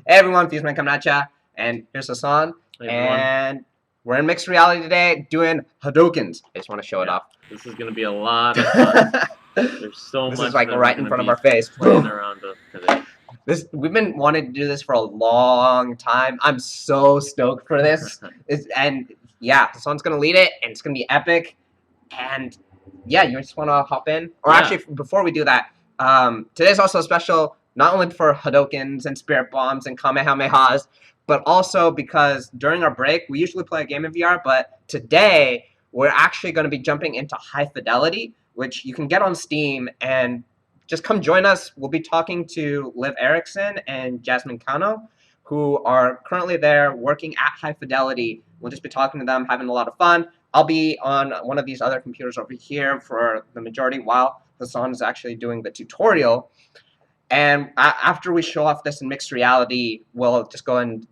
Hey everyone, FusedVR coming at ya, and here's Hassan, Hey everyone. and we're in mixed reality today doing Hadokens. I just want to show it off. This is gonna be a lot of fun. There's so This much. is like that right we're in front of gonna our face. be playing around with today. We've been wanting to do this for a long time. I'm so stoked for this. And yeah, Hassan's gonna lead it, and it's gonna be epic. And yeah, you just want to hop in? Or Yeah. actually, before we do that, today's also special, not only for Hadokens and Spirit Bombs and Kamehamehas, but also because during our break, we usually play a game in VR, but today, we're actually going to be jumping into High Fidelity, which you can get on Steam, and just come join us. We'll be talking to Liv and Jazmin Kano, who are currently there working at High Fidelity. We'll just be talking to them, having a lot of fun. I'll be on one of these other computers over here for the majority while Hassan is actually doing the tutorial. And after we show off this in mixed reality, we'll just go and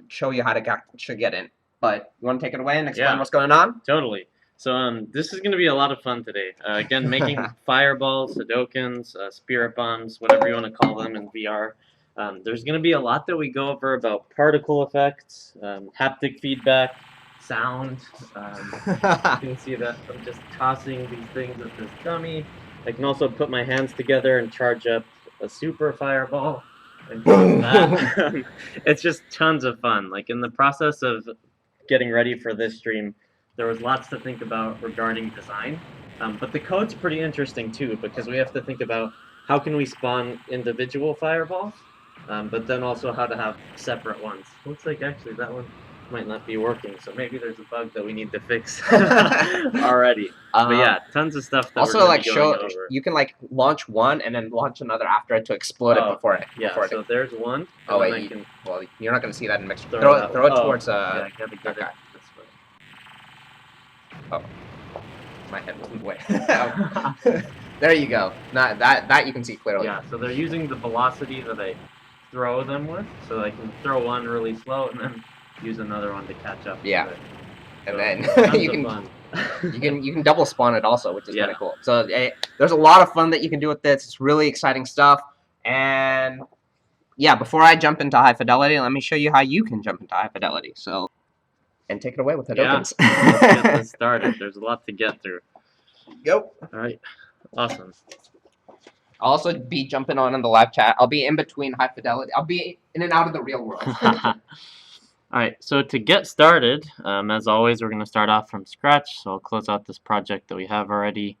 show you how to get in. But you want to take it away and explain what's going on? Totally. So this is going to be a lot of fun today. Again, making fireballs, Hadokens, spirit bombs, whatever you want to call them in VR. There's going to be a lot that we go over about particle effects, haptic feedback, sound. You can see that I'm just tossing these things at this dummy. I can also put my hands together and charge up a super fireball. And that. It's just tons of fun. Like in the process of getting ready for this stream, there was lots to think about regarding design. But the code's pretty interesting too, because we have to think about how can we spawn individual fireballs, but then also how to have separate ones. Looks like actually that one might not be working, so maybe there's a bug that we need to fix already. But yeah, tons of stuff that also we're like going over. You can like launch one and then launch another after it to explode it before it. Yeah, before so there's one. Oh wait, well you're not gonna see that in mixed. Throw it towards yeah, I gotta get it this way. Oh, my head was in the way. There you go. Not that you can see clearly. Yeah, so they're using the velocity that I throw them with, so I can throw one really slow and then use another one to catch up. Yeah, and then you can you can double spawn it also, which is kind of cool. So there's a lot of fun that you can do with this. It's really exciting stuff. And yeah, before I jump into High Fidelity, let me show you how you can jump into High Fidelity. So, and take it away with Hadokens. Yeah, let's get this started. There's a lot to get through. Go. All right, awesome. I'll also be jumping on in the live chat. I'll be in between High Fidelity. I'll be in and out of the real world. Alright, so to get started, as always, we're going to start off from scratch. So I'll close out this project that we have already.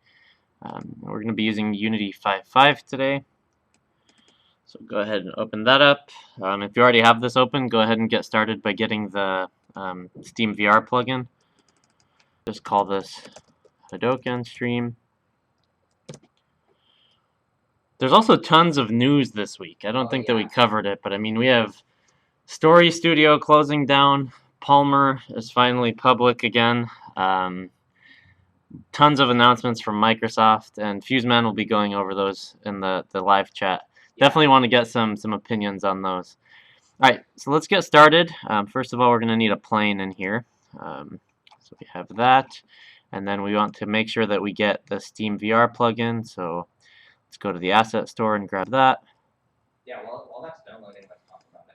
We're going to be using Unity 5.5 today. So go ahead and open that up. If you already have this open, go ahead and get started by getting the SteamVR plugin. Just call this Hadoken stream. There's also tons of news this week. I don't think that we covered it, but I mean, we have Story Studio closing down. Palmer is finally public again. Tons of announcements from Microsoft, and FusedMan will be going over those in the live chat. Definitely want to get some opinions on those. All right, so let's get started. First of all, we're going to need a plane in here. So we have that, and then we want to make sure that we get the SteamVR plugin. So let's go to the asset store and grab that. Yeah, while that's downloading, let's talk about it.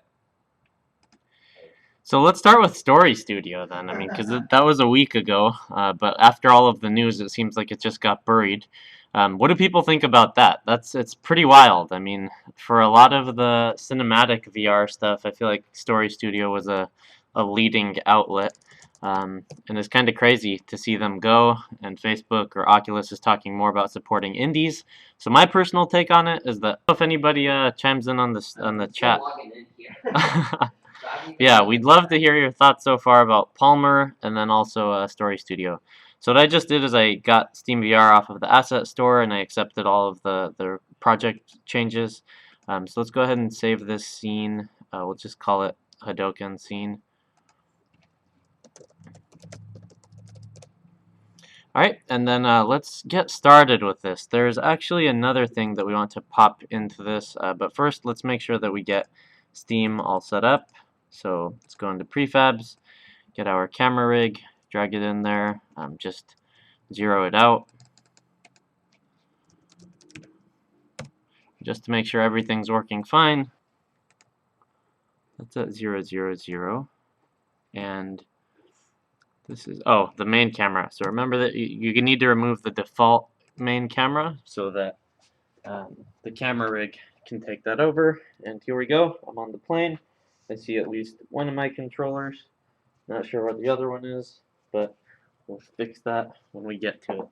So let's start with Story Studio then. I mean, because that was a week ago, but after all of the news, it seems like it just got buried. What do people think about that? It's pretty wild. I mean, for a lot of the cinematic VR stuff, I feel like Story Studio was a leading outlet. And it's kind of crazy to see them go, and Facebook or Oculus is talking more about supporting indies. So my personal take on it is that, I don't know if anybody chimes in on the chat. Yeah, we'd love to hear your thoughts so far about Palmer and then also Story Studio. So what I just did is I got SteamVR off of the asset store and I accepted all of the project changes. So let's go ahead and save this scene. We'll just call it Hadoken scene. Alright, and then let's get started with this. There's actually another thing that we want to pop into this, but first let's make sure that we get Steam all set up. So let's go into prefabs, get our camera rig, drag it in there, just zero it out. Just to make sure everything's working fine. that's at 0, 0, 0, and this is, oh, the main camera. So remember that you need to remove the default main camera so that the camera rig can take that over. And here we go. I'm on the plane. I see at least one of my controllers. Not sure what the other one is, but we'll fix that when we get to it.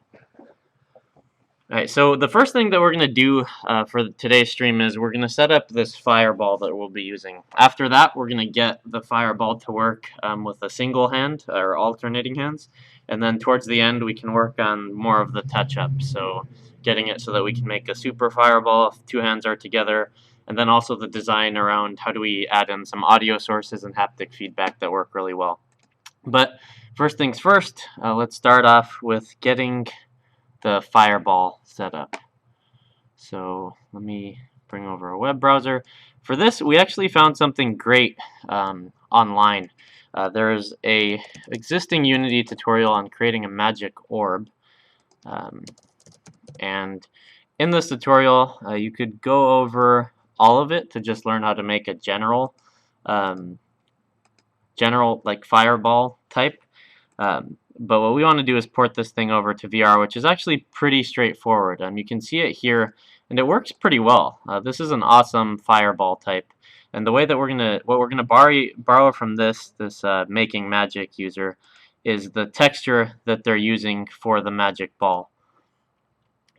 Alright, so the first thing that we're going to do for today's stream is we're going to set up this fireball that we'll be using. After that, we're going to get the fireball to work with a single hand, or alternating hands, and then towards the end we can work on more of the touch-up, so getting it so that we can make a super fireball if two hands are together, and then also the design around how do we add in some audio sources and haptic feedback that work really well. But first things first, let's start off with getting the fireball set up. So let me bring over a web browser. For this, we actually found something great online. There is a existing Unity tutorial on creating a magic orb, and in this tutorial you could go over all of it to just learn how to make a general like fireball type. But what we want to do is port this thing over to VR, which is actually pretty straightforward. You can see it here, and it works pretty well. This is an awesome fireball type, and the way that what we're gonna borrow from this making magic user is the texture that they're using for the magic ball.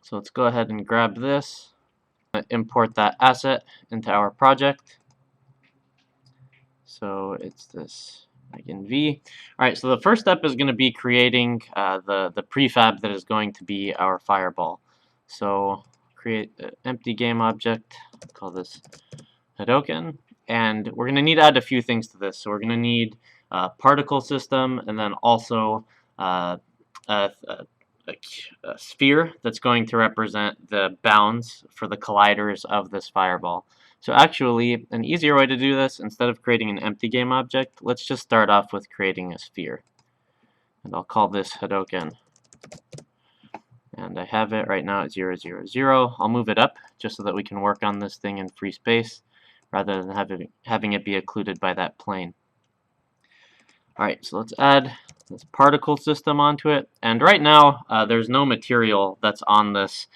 So let's go ahead and grab this, import that asset into our project. So it's this in V. Alright, so the first step is going to be creating the prefab that is going to be our fireball. So create an empty game object, call this Hadoken, and we're going to need to add a few things to this. So we're going to need a particle system, and then also a sphere that's going to represent the bounds for the colliders of this fireball. So actually, an easier way to do this, instead of creating an empty game object, let's just start off with creating a sphere. And I'll call this Hadoken. And I have it right now at 0, 0, 0. I'll move it up just so that we can work on this thing in free space rather than having it be occluded by that plane. Alright, so let's add this particle system onto it. And right now, there's no material that's on this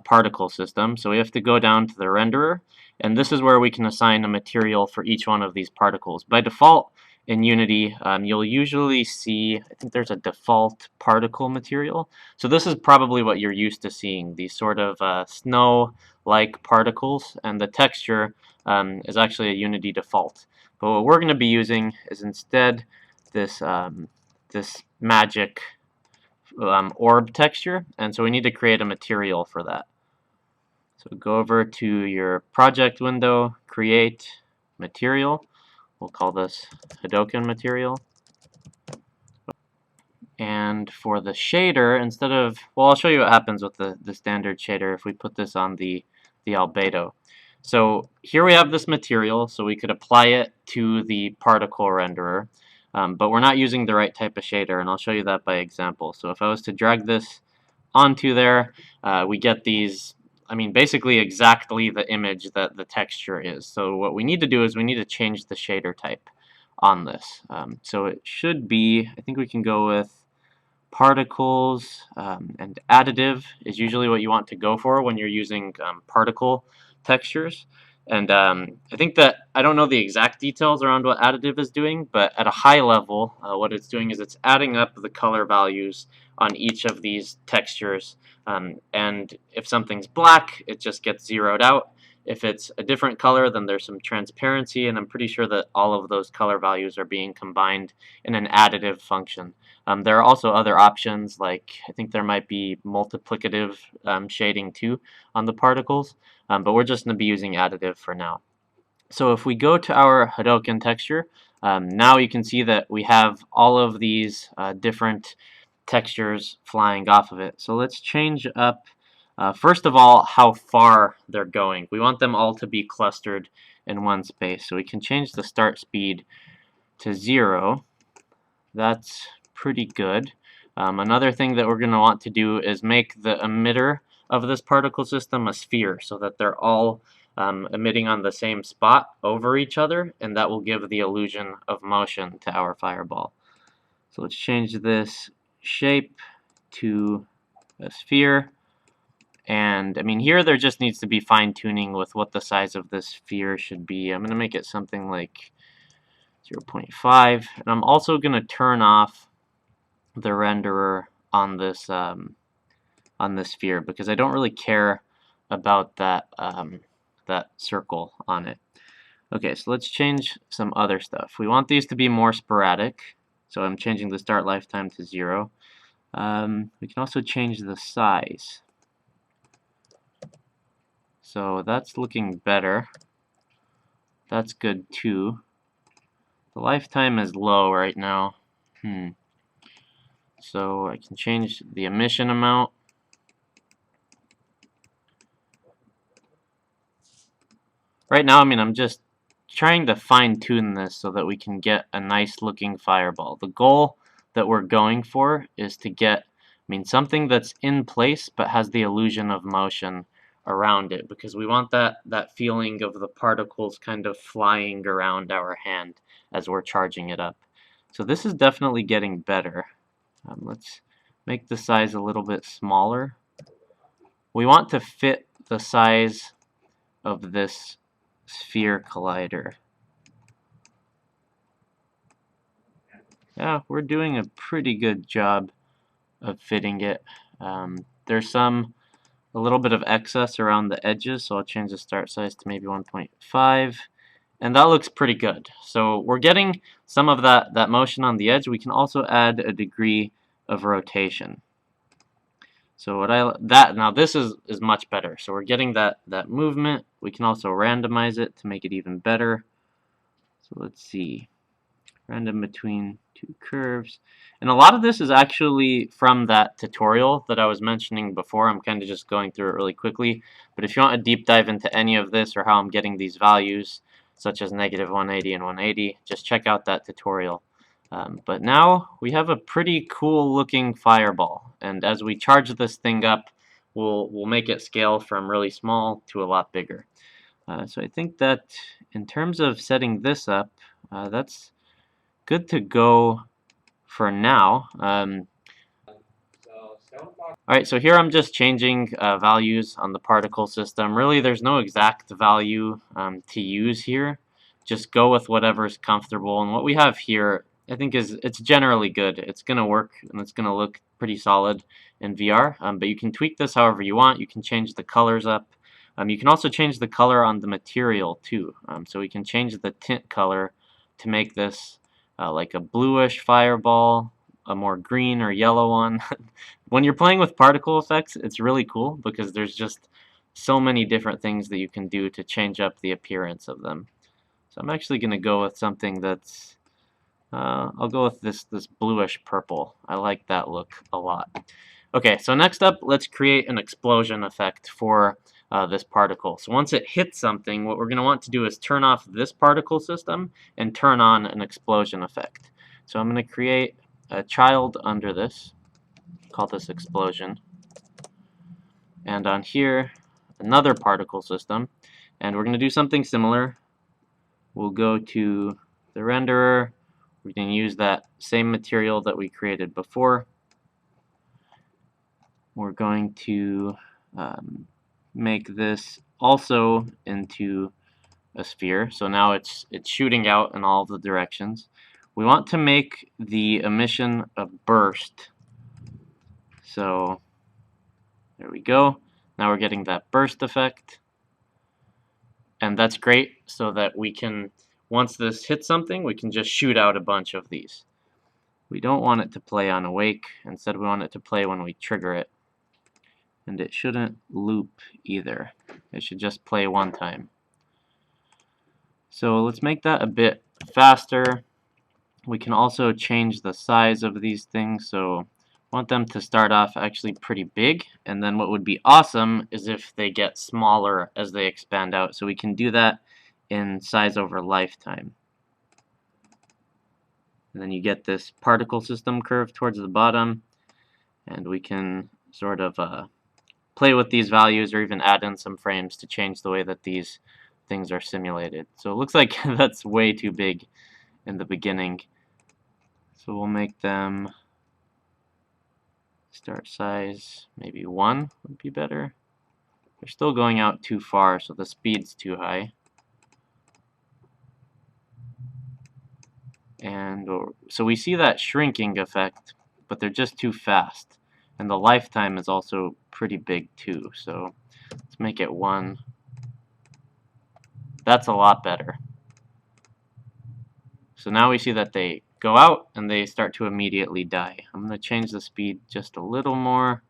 particle system, so we have to go down to the renderer, and this is where we can assign a material for each one of these particles. By default, in Unity, you'll usually see, I think there's a default particle material. So this is probably what you're used to seeing, these sort of snow-like particles, and the texture is actually a Unity default. But what we're going to be using is instead this magic orb texture, and so we need to create a material for that. So go over to your project window, create material. We'll call this Hadoken material. And for the shader, instead of, well, I'll show you what happens with the standard shader if we put this on the albedo. So here we have this material, so we could apply it to the particle renderer. But we're not using the right type of shader, and I'll show you that by example. So if I was to drag this onto there, we get these, I mean, basically exactly the image that the texture is. So what we need to do is we need to change the shader type on this. So it should be, I think we can go with particles, and additive is usually what you want to go for when you're using particle textures. And I think that, I don't know the exact details around what additive is doing, but at a high level, what it's doing is it's adding up the color values on each of these textures. And if something's black, it just gets zeroed out. If it's a different color, then there's some transparency, and I'm pretty sure that all of those color values are being combined in an additive function. There are also other options, like I think there might be multiplicative shading too on the particles, but we're just going to be using additive for now. So if we go to our Hadoken texture, now you can see that we have all of these different textures flying off of it. So let's change up, first of all, how far they're going. We want them all to be clustered in one space. So we can change the start speed to 0. That's pretty good. Another thing that we're going to want to do is make the emitter of this particle system a sphere, so that they're all emitting on the same spot over each other, and that will give the illusion of motion to our fireball. So let's change this shape to a sphere. And I mean, here there just needs to be fine-tuning with what the size of this sphere should be. I'm going to make it something like 0.5, and I'm also going to turn off the renderer on this sphere because I don't really care about that that circle on it. Okay, so let's change some other stuff. We want these to be more sporadic, so I'm changing the start lifetime to 0. We can also change the size. So that's looking better. That's good too. The lifetime is low right now. So I can change the emission amount. Right now, I mean, I'm just trying to fine-tune this so that we can get a nice-looking fireball. The goal that we're going for is to get, I mean, something that's in place but has the illusion of motion around it, because we want that feeling of the particles kind of flying around our hand as we're charging it up. So this is definitely getting better. Let's make the size a little bit smaller. We want to fit the size of this sphere collider. Yeah, we're doing a pretty good job of fitting it. There's a little bit of excess around the edges, so I'll change the start size to maybe 1.5, and that looks pretty good. So we're getting some of that motion on the edge. We can also add a degree of rotation. So now this is much better. So we're getting that movement. We can also randomize it to make it even better. So let's see, random between two curves. And a lot of this is actually from that tutorial that I was mentioning before. I'm kind of just going through it really quickly. But if you want a deep dive into any of this or how I'm getting these values, such as -180 and 180, just check out that tutorial. But now we have a pretty cool looking fireball, and as we charge this thing up, we'll make it scale from really small to a lot bigger. So I think that in terms of setting this up, that's good to go for now. Alright, so here I'm just changing values on the particle system. Really, there's no exact value to use here. Just go with whatever's comfortable, and what we have here I think it's generally good. It's going to work and it's going to look pretty solid in VR, but you can tweak this however you want. You can change the colors up. You can also change the color on the material too. So we can change the tint color to make this like a bluish fireball, a more green or yellow one. When you're playing with particle effects, it's really cool because there's just so many different things that you can do to change up the appearance of them. So I'm actually going to go with something that's I'll go with this bluish purple. I like that look a lot. Okay, so next up, let's create an explosion effect for this particle. So once it hits something, what we're going to want to do is turn off this particle system and turn on an explosion effect. So I'm going to create a child under this, call this explosion. And on here, another particle system. And we're going to do something similar. We'll go to the renderer. We can use that same material that we created before. We're going to make this also into a sphere. So now it's shooting out in all of the directions. We want to make the emission a burst. So there we go. Now we're getting that burst effect. And that's great so that we can, once this hits something, we can just shoot out a bunch of these. We don't want it to play on awake. Instead, we want it to play when we trigger it. And it shouldn't loop either. It should just play one time. So let's make that a bit faster. We can also change the size of these things. So I want them to start off actually pretty big. And then what would be awesome is if they get smaller as they expand out. So we can do that in size over lifetime. And then you get this particle system curve towards the bottom. And we can sort of play with these values or even add in some frames to change the way that these things are simulated. So it looks like that's way too big in the beginning. So we'll make them start size maybe 1 would be better. They're still going out too far, so the speed's too high. And so we see that shrinking effect, but they're just too fast. And the lifetime is also pretty big too, so let's make it 1. That's a lot better. So now we see that they go out and they start to immediately die. I'm going to change the speed just a little more.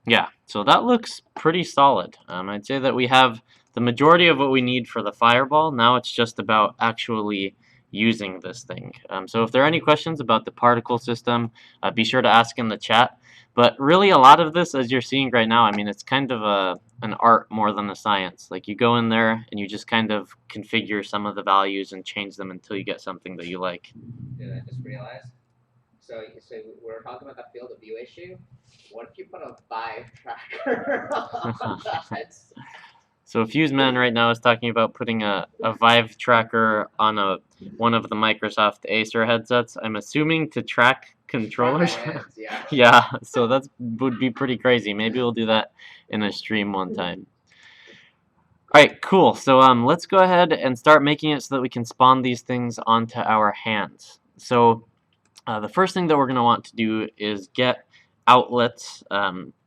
Yeah, so that looks pretty solid. I'd say that we have the majority of what we need for the fireball. Now it's just about actually using this thing. So if there are any questions about the particle system, be sure to ask in the chat. But really a lot of this, as you're seeing right now, I mean, it's kind of an art more than a science. Like you go in there and you just kind of configure some of the values and change them until you get something that you like. Dude, I just realized. So we're talking about the field of view issue. What if you put a Vive tracker on that? So FusedVR right now is talking about putting a Vive tracker on one of the Microsoft Acer headsets. I'm assuming to track controllers. Yeah. Yeah, so that would be pretty crazy. Maybe we'll do that in a stream one time. Alright, cool. So let's go ahead and start making it so that we can spawn these things onto our hands. So the first thing that we're going to want to do is get outlets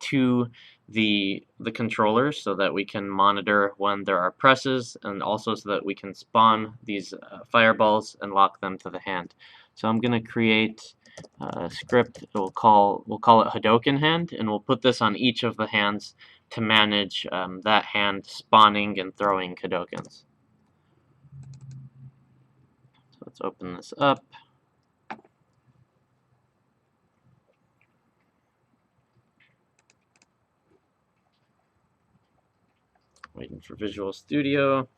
to the controllers so that we can monitor when there are presses, and also so that we can spawn these fireballs and lock them to the hand. So I'm going to create a script. We'll call it Hadoken hand, and we'll put this on each of the hands to manage that hand spawning and throwing Hadokens. So let's open this up. Waiting for Visual Studio.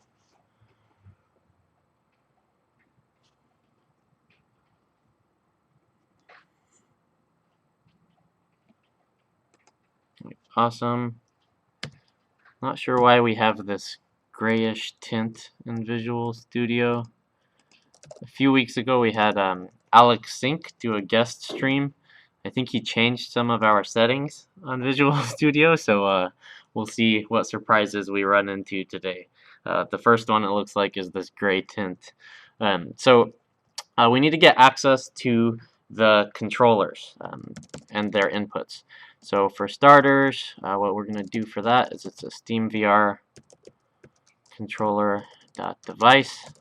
Awesome. Not sure why we have this grayish tint in Visual Studio. A few weeks ago we had Alex Sink do a guest stream. I think he changed some of our settings on Visual Studio, so we'll see what surprises we run into today. The first one, it looks like, is this gray tint. So we need to get access to the controllers and their inputs. So for starters, what we're going to do for that is it's a steamvr controller.device.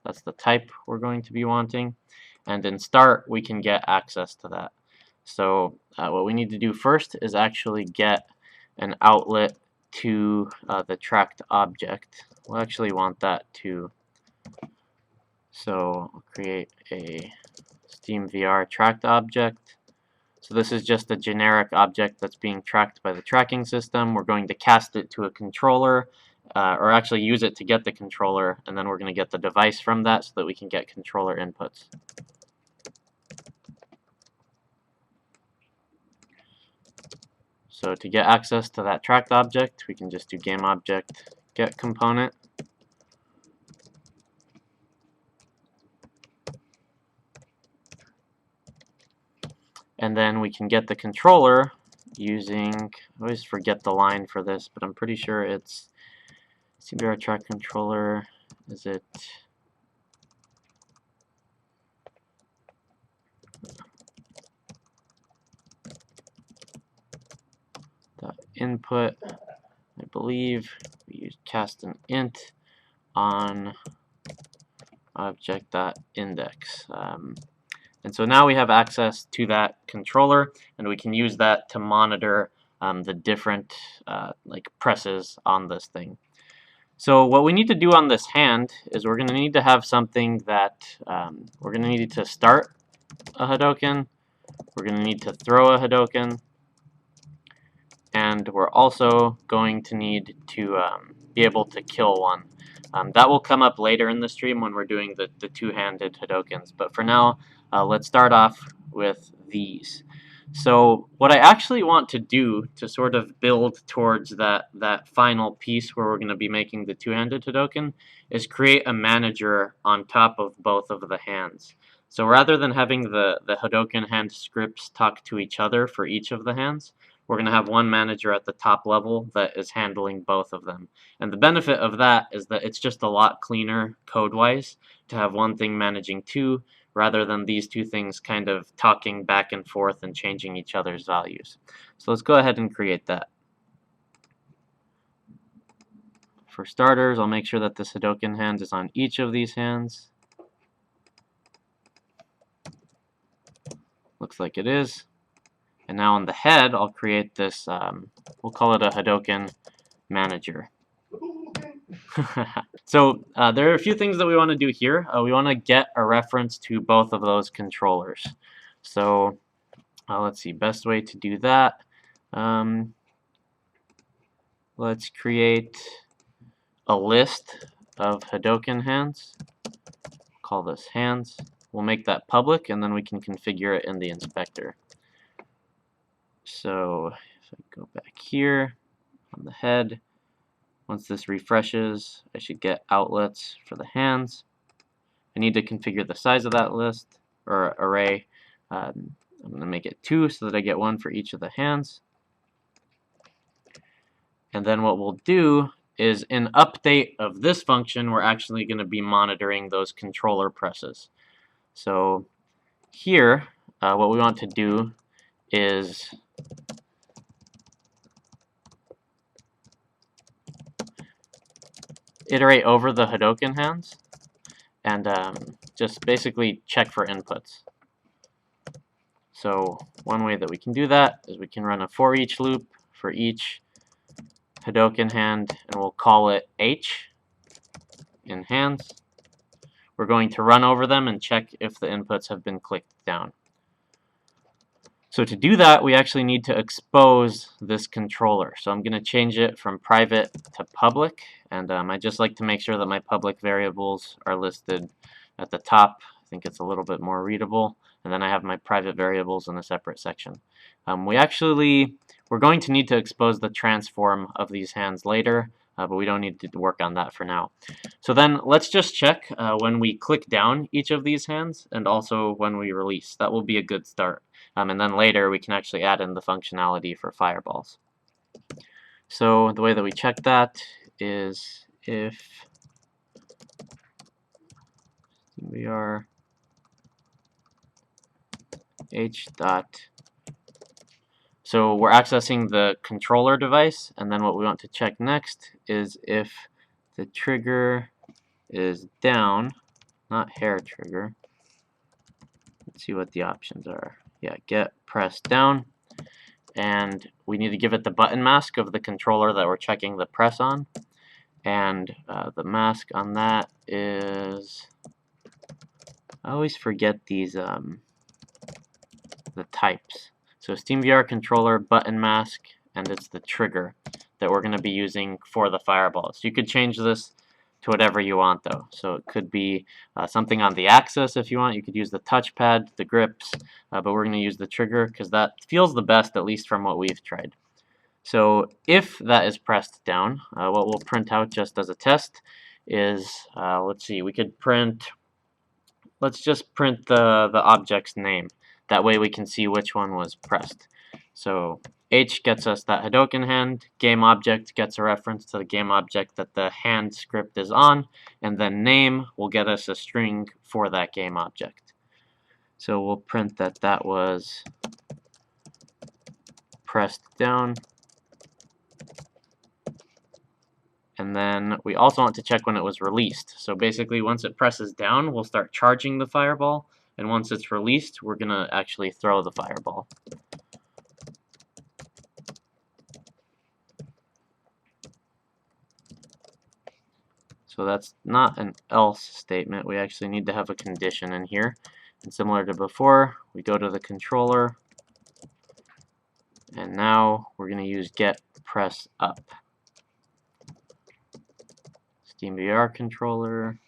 That's the type we're going to be wanting. And in start, we can get access to that. So what we need to do first is actually get an outlet to the tracked object. We'll actually want that too. So I'll create a steamvr tracked object. So this is just a generic object that's being tracked by the tracking system. We're going to cast it to a controller, or actually use it to get the controller, and then we're going to get the device from that so that we can get controller inputs. So to get access to that tracked object, we can just do GameObject get component. And then we can get the controller using, I always forget the line for this, but I'm pretty sure it's steamvr track controller. Is it the input? I believe we use cast an int on object.index. And so now we have access to that controller, and we can use that to monitor the different like presses on this thing. So what we need to do on this hand is we're going to need to have something that we're going to need to start a Hadoken, we're going to need to throw a Hadoken, and we're also going to need to be able to kill one. That will come up later in the stream when we're doing the two-handed Hadokens, but for now, let's start off with these. So what I actually want to do to sort of build towards that final piece where we're going to be making the two-handed Hadoken is create a manager on top of both of the hands. So rather than having the Hadoken hand scripts talk to each other for each of the hands, we're going to have one manager at the top level that is handling both of them. And the benefit of that is that it's just a lot cleaner code-wise to have one thing managing two, rather than these two things kind of talking back and forth and changing each other's values. So let's go ahead and create that. For starters, I'll make sure that the Hadoken hand is on each of these hands. Looks like it is. And now on the head, I'll create this, we'll call it a Hadoken manager. So there are a few things that we want to do here. We want to get a reference to both of those controllers. So let's see, best way to do that. Let's create a list of Hadoken hands. Call this hands. We'll make that public, and then we can configure it in the inspector. So if I go back here on the head, once this refreshes, I should get outlets for the hands. I need to configure the size of that list or array. I'm going to make it 2 so that I get 1 for each of the hands. And then what we'll do is in update of this function, we're actually going to be monitoring those controller presses. So here, what we want to do is iterate over the Hadoken hands and just basically check for inputs. So one way that we can do that is we can run a for each loop for each Hadoken hand, and we'll call it H in hands. We're going to run over them and check if the inputs have been clicked down. So to do that, we actually need to expose this controller. So I'm going to change it from private to public, and I just like to make sure that my public variables are listed at the top. I think it's a little bit more readable, and then I have my private variables in a separate section. We're going to need to expose the transform of these hands later, but we don't need to work on that for now. So then let's just check when we click down each of these hands, and also when we release. That will be a good start. And then later we can actually add in the functionality for fireballs. So the way that we check that is if we are h dot. So we're accessing the controller device, and then what we want to check next is if the trigger is down, not hair trigger. Let's see what the options are. Yeah, get press down, and we need to give it the button mask of the controller that we're checking the press on, and the mask on that is, I always forget these the types. So steamvr controller button mask, and it's the trigger that we're going to be using for the fireballs. You could change this to whatever you want though. So it could be something on the axis if you want. You could use the touchpad, the grips, but we're going to use the trigger because that feels the best, at least from what we've tried. So if that is pressed down, what we'll print out just as a test is, let's see, we could print, let's just print the object's name. That way we can see which one was pressed. So H gets us that Hadoken hand, game object gets a reference to the game object that the hand script is on, and then name will get us a string for that game object. So we'll print that that was pressed down. And then we also want to check when it was released. So basically once it presses down, we'll start charging the fireball, and once it's released, we're going to actually throw the fireball. So that's not an else statement. We actually need to have a condition in here. And similar to before, we go to the controller, and now we're going to use get press up. SteamVR controller.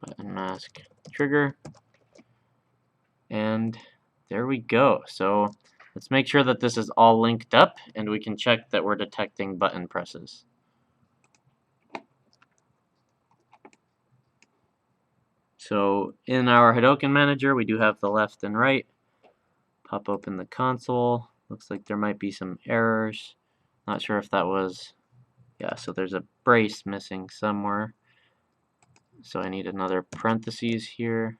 Button mask trigger. And there we go. So let's make sure that this is all linked up, and we can check that we're detecting button presses. So in our Hadoken manager, we do have the left and right. Pop open the console. Looks like there might be some errors. Not sure if that was, yeah, so there's a brace missing somewhere. So I need another parentheses here.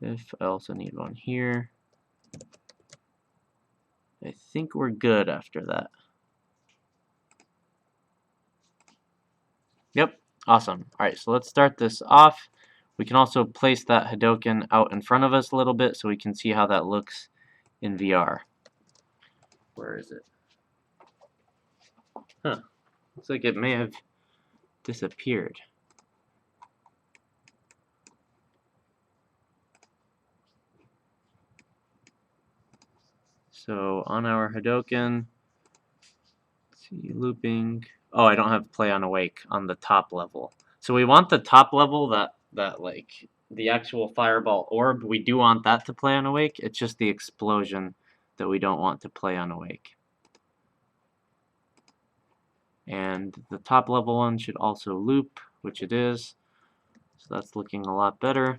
If I also need one here. I think we're good after that. Yep, awesome. Alright, so let's start this off. We can also place that Hadoken out in front of us a little bit so we can see how that looks in VR. Where is it? Huh. Looks like it may have disappeared. So on our Hadoken, let's see, looping. Oh, I don't have play on awake on the top level. So we want the top level, that like the actual fireball orb. We do want that to play on awake. It's just the explosion that we don't want to play on awake. And the top level one should also loop, which it is. So that's looking a lot better.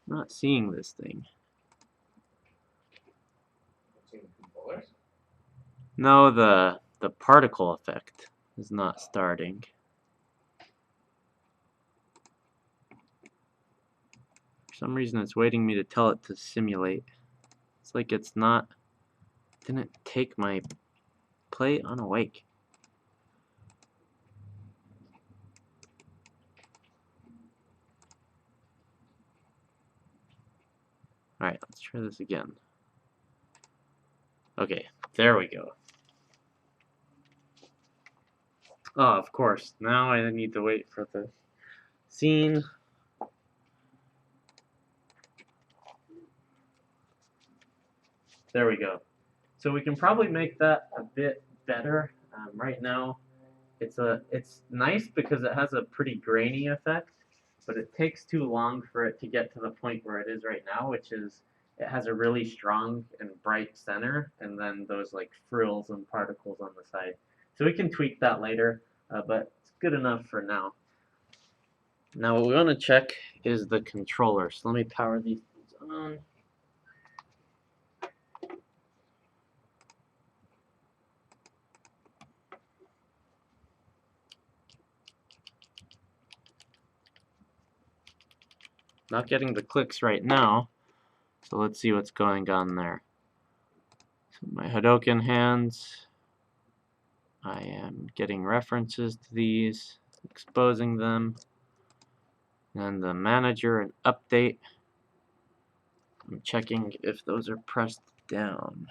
Not seeing this thing. No, the particle effect is not starting. For some reason it's waiting me to tell it to simulate. It's like it's not, didn't take my play on awake. Alright, let's try this again. Okay, there we go. Oh, of course. Now I need to wait for the scene. There we go. So we can probably make that a bit better. Right now, it's nice because it has a pretty grainy effect, but it takes too long for it to get to the point where it is right now, which is it has a really strong and bright center, and then those like frills and particles on the side. So we can tweak that later, but it's good enough for now. Now what we want to check is the controller. So let me power these on. Not getting the clicks right now, so let's see what's going on there. So my Hadoken hands, I am getting references to these, exposing them, and the manager and update. I'm checking if those are pressed down.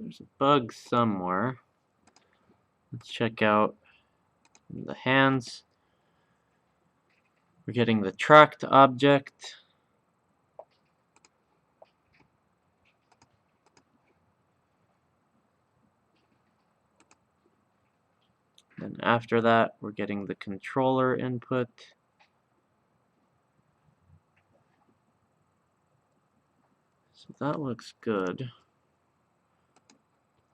There's a bug somewhere. Let's check out the hands. We're getting the tracked object. Then after that, we're getting the controller input. So that looks good.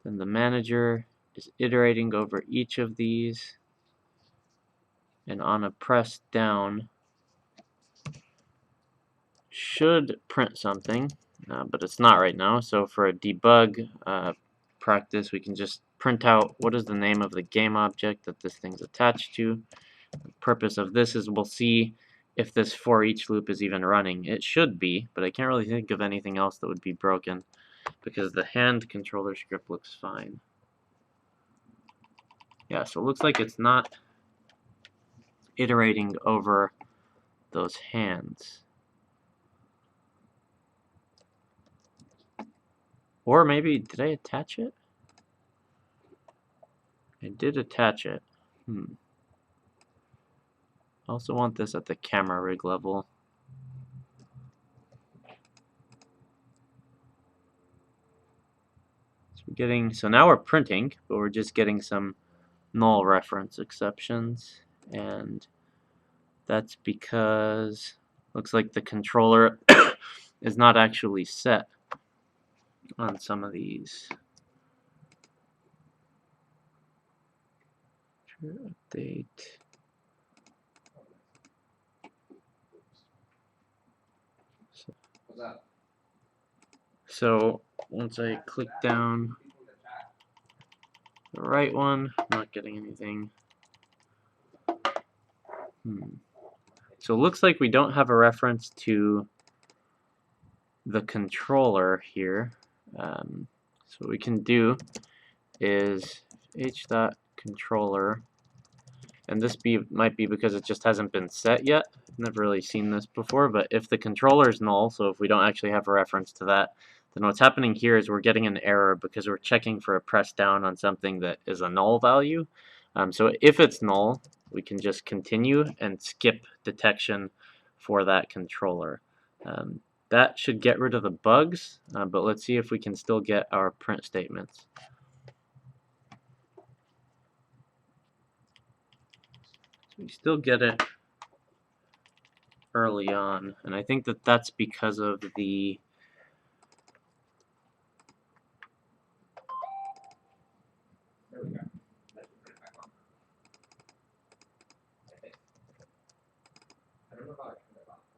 Then the manager is iterating over each of these, and on a press down should print something, but it's not right now. So for a debug practice, we can just print out what is the name of the game object that this thing's attached to. The purpose of this is we'll see if this for each loop is even running. It should be, but I can't really think of anything else that would be broken because the hand controller script looks fine. Yeah, so it looks like it's not iterating over those hands. Or maybe, did I attach it? I did attach it. I also want this at the camera rig level. So now we're printing, but we're just getting some null reference exceptions, and that's because looks like the controller is not actually set on some of these. Update. So once I click down the right one, I'm not getting anything. So it looks like we don't have a reference to the controller here. So what we can do is h.controller, and this might be because it just hasn't been set yet. I've never really seen this before, but if the controller is null, so if we don't actually have a reference to that, then what's happening here is we're getting an error because we're checking for a press down on something that is a null value. So if it's null, we can just continue and skip detection for that controller. That should get rid of the bugs, but let's see if we can still get our print statements. So we still get it early on, and I think that that's because of the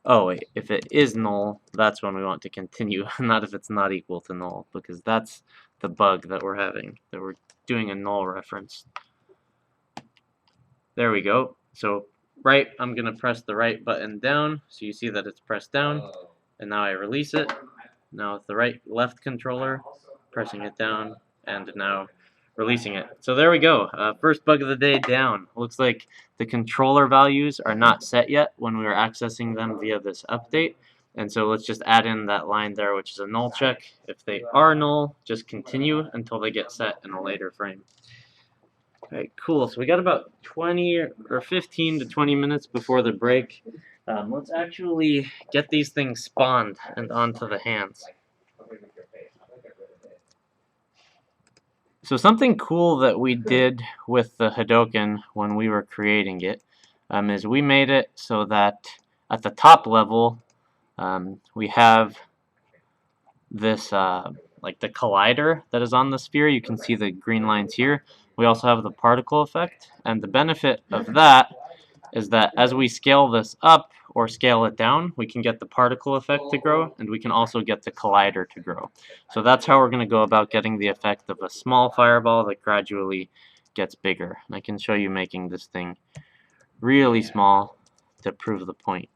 oh wait, if it is null, that's when we want to continue, not if it's not equal to null, because that's the bug that we're having, that we're doing a null reference. There we go. So right, I'm going to press the right button down, so you see that it's pressed down, and now I release it. Now with the left controller, pressing it down, and now releasing it. So there we go. First bug of the day down. Looks like the controller values are not set yet when we were accessing them via this update. And so let's just add in that line there, which is a null check. If they are null, just continue until they get set in a later frame. Alright, cool. So we got about 20 or 15 to 20 minutes before the break. Let's actually get these things spawned and onto the hands. So something cool that we did with the Hadoken when we were creating it is we made it so that at the top level we have this like the collider that is on the sphere. You can see the green lines here. We also have the particle effect, and the benefit of that is that as we scale this up or scale it down, we can get the particle effect to grow, and we can also get the collider to grow. So that's how we're going to go about getting the effect of a small fireball that gradually gets bigger. And I can show you making this thing really small to prove the point.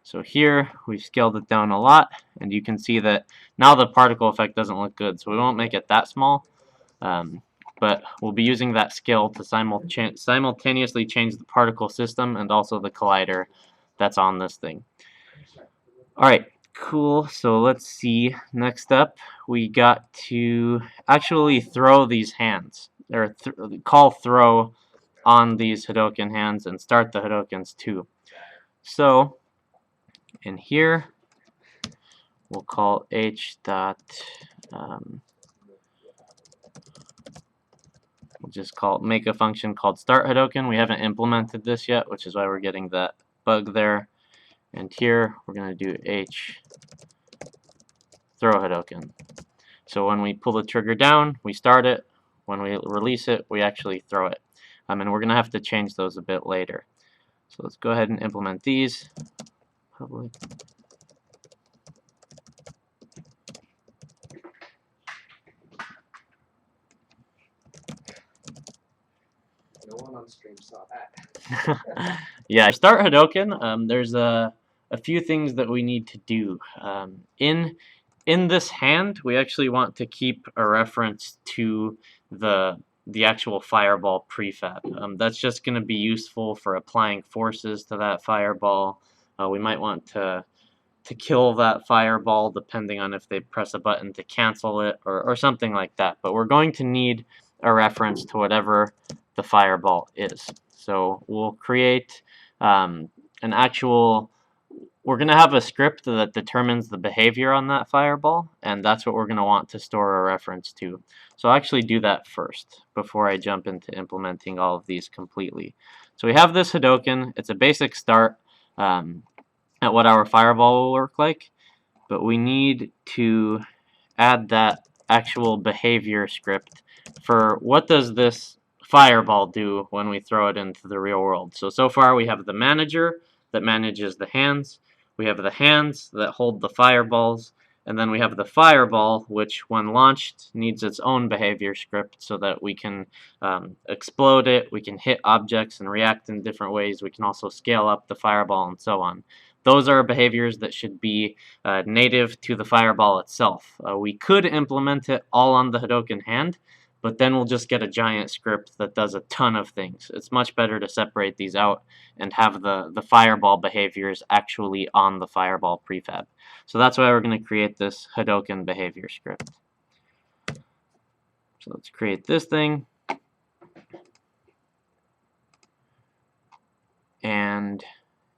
So here we've scaled it down a lot, and you can see that now the particle effect doesn't look good, so we won't make it that small. But we'll be using that scale to simultaneously change the particle system and also the collider that's on this thing. Alright, cool. So let's see. Next up, we got to actually throw these hands, or call throw on these Hadoken hands and start the Hadokens too. So in here, we'll call h dot we'll just make a function called start Hadoken. We haven't implemented this yet, which is why we're getting that bug there. And here we're going to do h throw Hadoken. So when we pull the trigger down, we start it. When we release it, we actually throw it. And we're going to have to change those a bit later. So let's go ahead and implement these. Public. No one on stream saw that. Yeah, start Hadoken. There's a few things that we need to do. In this hand, we actually want to keep a reference to the the actual fireball prefab. That's just going to be useful for applying forces to that fireball. We might want to kill that fireball depending on if they press a button to cancel it or something like that. But we're going to need a reference to whatever the fireball is. So we'll create an actual, we're going to have a script that determines the behavior on that fireball, and that's what we're going to want to store a reference to. So I'll actually do that first before I jump into implementing all of these completely. So we have this Hadoken. It's a basic start at what our fireball will work like, but we need to add that actual behavior script for what does this fireball do when we throw it into the real world. So far we have the manager that manages the hands, we have the hands that hold the fireballs, and then we have the fireball, which when launched needs its own behavior script so that we can explode it, we can hit objects and react in different ways, we can also scale up the fireball and so on. Those are behaviors that should be native to the fireball itself. We could implement it all on the Hadoken hand, but then we'll just get a giant script that does a ton of things. It's much better to separate these out and have the fireball behaviors actually on the fireball prefab. So that's why we're going to create this Hadoken behavior script. So let's create this thing. And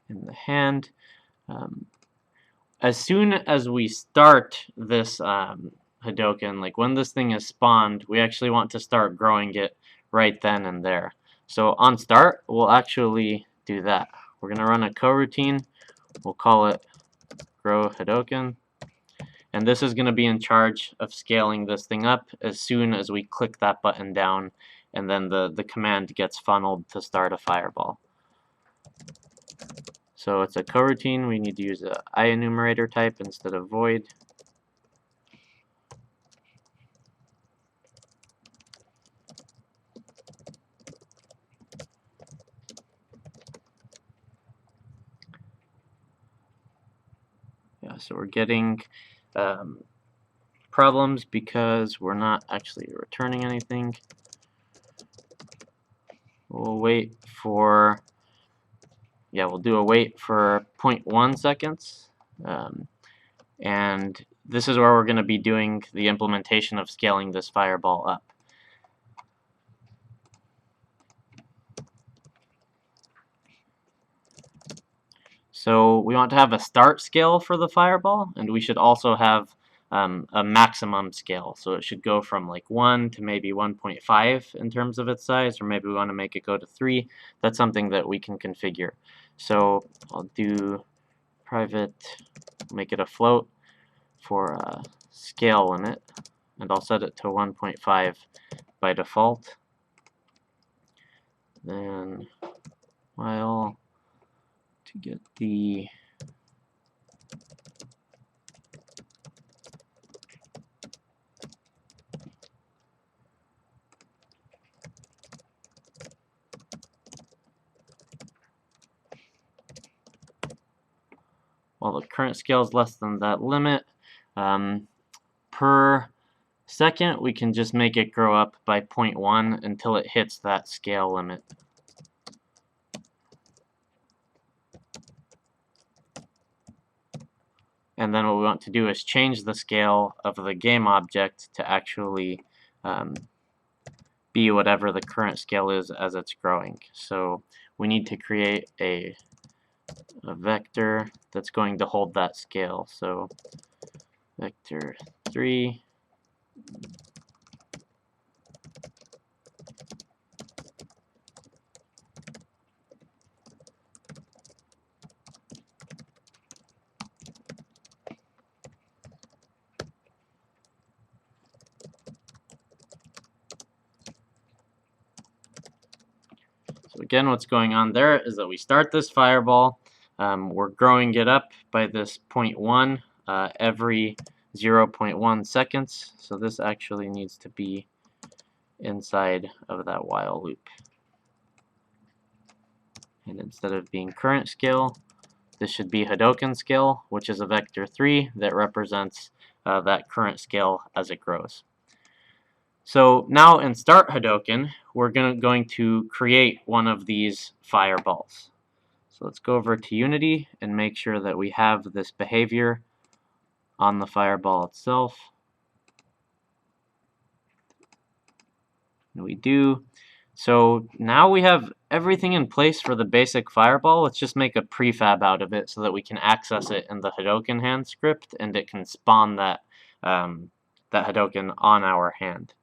in the hand, as soon as we start this Hadoken, like when this thing is spawned, we actually want to start growing it right then and there. So on start, we'll actually do that. We're going to run a coroutine. We'll call it grow Hadoken. And this is going to be in charge of scaling this thing up as soon as we click that button down, and then the command gets funneled to start a fireball. So it's a coroutine. We need to use a IEnumerator type instead of void. Yeah, so we're getting problems because we're not actually returning anything. We'll wait for, we'll do a wait for 0.1 seconds. And this is where we're going to be doing the implementation of scaling this fireball up. So we want to have a start scale for the fireball, and we should also have a maximum scale. So it should go from like 1 to maybe 1.5 in terms of its size, or maybe we want to make it go to 3. That's something that we can configure. So I'll do private, make it a float for a scale limit, and I'll set it to 1.5 by default. Then while to get the the current scale is less than that limit, per second we can just make it grow up by 0.1 until it hits that scale limit. And then what we want to do is change the scale of the game object to actually be whatever the current scale is as it's growing. So we need to create a vector that's going to hold that scale. So vector 3 So again, what's going on there is that we start this fireball, we're growing it up by this 0.1 every 0.1 seconds. So this actually needs to be inside of that while loop. And instead of being current scale, this should be Hadoken scale, which is a vector 3 that represents that current scale as it grows. So now in Start Hadoken, we're going to create one of these fireballs. So let's go over to Unity and make sure that we have this behavior on the fireball itself. And we do. So now we have everything in place for the basic fireball. Let's just make a prefab out of it so that we can access it in the Hadoken hand script, and it can spawn that Hadoken on our hand.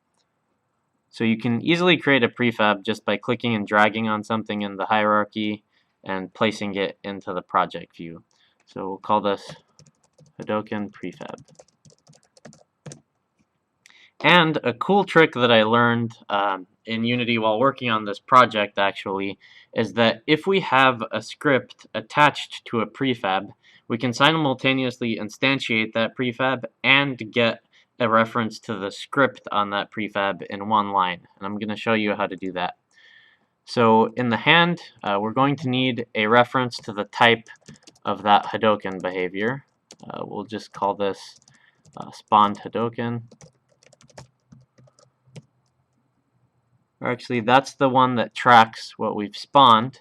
So you can easily create a prefab just by clicking and dragging on something in the hierarchy and placing it into the project view. So we'll call this Hadoken prefab. And a cool trick that I learned in Unity while working on this project actually is that if we have a script attached to a prefab, we can simultaneously instantiate that prefab and get a reference to the script on that prefab in one line. And I'm going to show you how to do that. So in the hand, we're going to need a reference to the type of that Hadoken behavior. We'll just call this spawned Hadoken. Or actually, that's the one that tracks what we've spawned,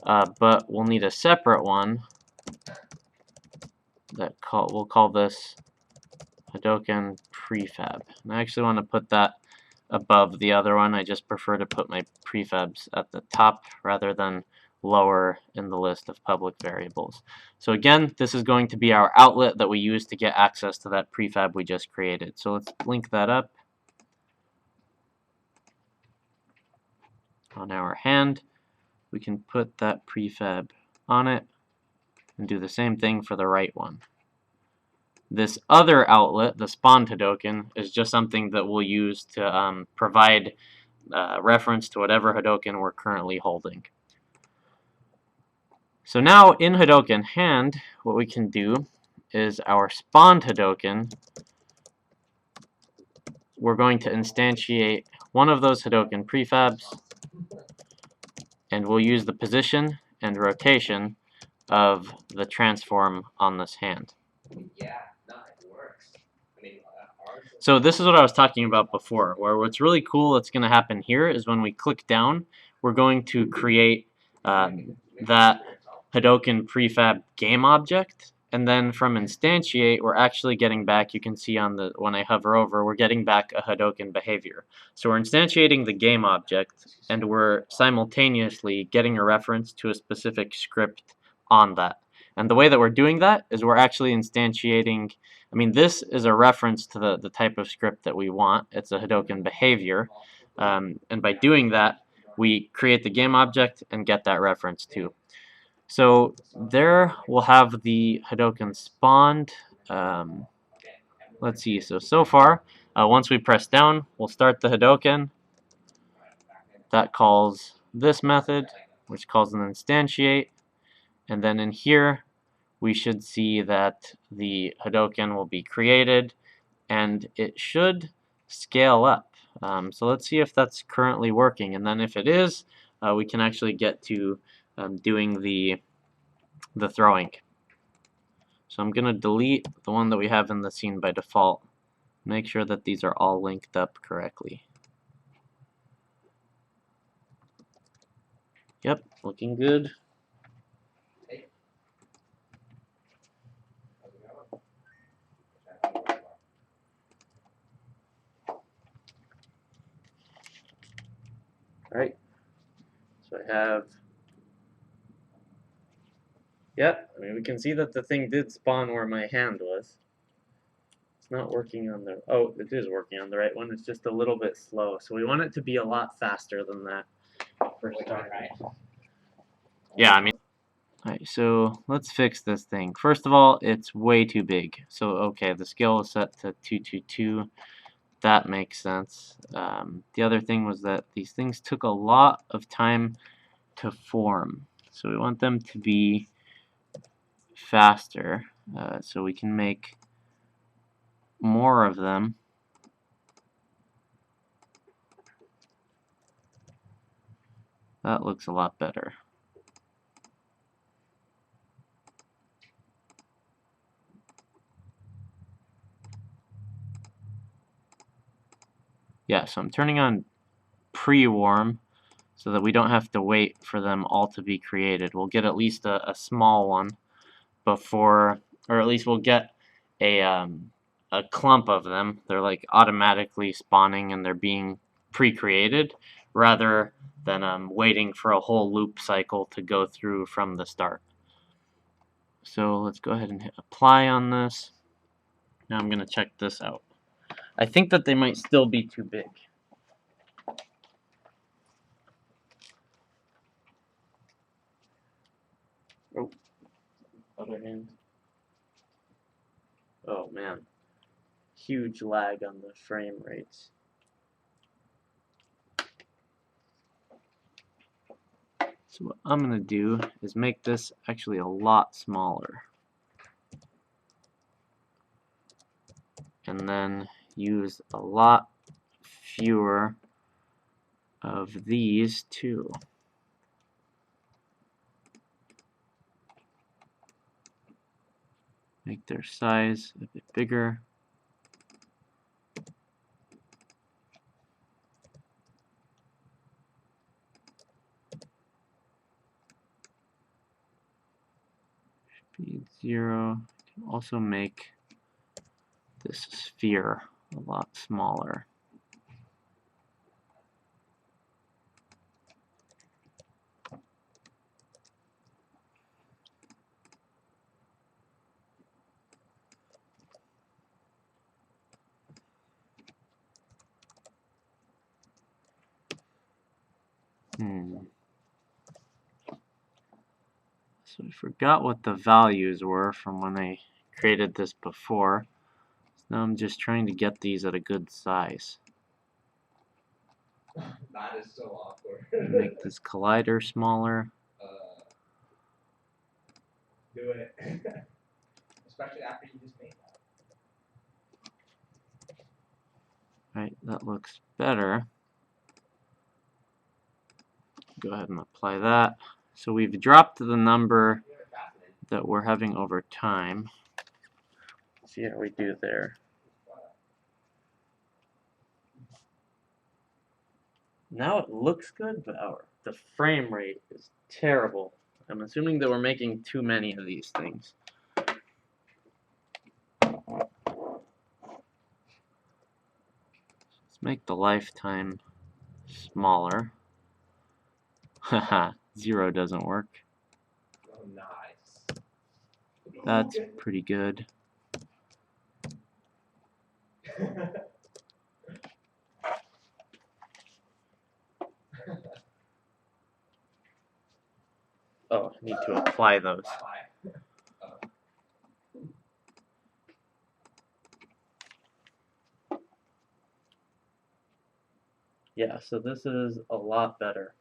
but we'll need a separate one that we'll call this Hadoken prefab. And I actually want to put that above the other one. I just prefer to put my prefabs at the top rather than lower in the list of public variables. So again, this is going to be our outlet that we use to get access to that prefab we just created. So let's link that up on our hand. We can put that prefab on it and do the same thing for the right one. This other outlet, the spawned Hadoken, is just something that we'll use to provide reference to whatever Hadoken we're currently holding. So now in Hadoken hand, what we can do is our spawned Hadoken, we're going to instantiate one of those Hadoken prefabs, and we'll use the position and rotation of the transform on this hand. Yeah, no, it works. So this is what I was talking about before, where what's really cool that's going to happen here is when we click down, we're going to create that Hadoken prefab game object, and then from instantiate, we're actually getting back, you can see on the when I hover over, we're getting back a Hadoken behavior. So we're instantiating the game object, and we're simultaneously getting a reference to a specific script on that. And the way that we're doing that is we're actually instantiating, I mean, this is a reference to the type of script that we want. It's a Hadoken behavior. And by doing that, we create the game object and get that reference too. So there we'll have the Hadoken spawned. Let's see, so far, once we press down, we'll start the Hadoken. That calls this method, which calls an instantiate. And then in here, we should see that the Hadoken will be created, and it should scale up. So let's see if that's currently working, and then if it is, we can actually get to doing the throwing. So I'm going to delete the one that we have in the scene by default. Make sure that these are all linked up correctly. Yep, looking good. Alright, so I have, yep, I mean we can see that the thing did spawn where my hand was. It's not working on the, oh, it is working on the right one, it's just a little bit slow. So we want it to be a lot faster than that. For start, right? Yeah, I mean, alright, so let's fix this thing. First of all, it's way too big. So, okay, the scale is set to 222. That makes sense. The other thing was that these things took a lot of time to form. So we want them to be faster, so we can make more of them. That looks a lot better. Yeah, so I'm turning on pre-warm so that we don't have to wait for them all to be created. We'll get at least a small one before, or at least we'll get a clump of them. They're like automatically spawning and they're being pre-created rather than waiting for a whole loop cycle to go through from the start. So let's go ahead and hit apply on this. Now I'm going to check this out. I think that they might still be too big. Oh, other hand. Oh man, huge lag on the frame rates. So what I'm going to do is make this actually a lot smaller. And then use a lot fewer of these too. Make their size a bit bigger. Speed 0. You can also make this sphere a lot smaller. So I forgot what the values were from when I created this before. So now I'm just trying to get these at a good size. That is so awkward. Make this collider smaller. Do it. Especially after you just made that. Right, that looks better. Go ahead and apply that. So we've dropped the number that we're having over time. Let's see how we do there. Now it looks good, but the frame rate is terrible. I'm assuming that we're making too many of these things. Let's make the lifetime smaller. Haha, 0 doesn't work. Oh, nice. That's pretty good. Oh, I need to apply those. Yeah, so this is a lot better.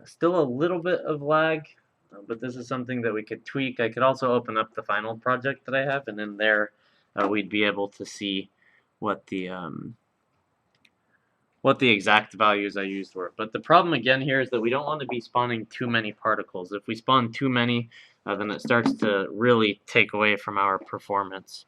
Still a little bit of lag, but this is something that we could tweak. I could also open up the final project that I have, and in there we'd be able to see what the exact values I used were. But the problem again here is that we don't want to be spawning too many particles. If we spawn too many, then it starts to really take away from our performance.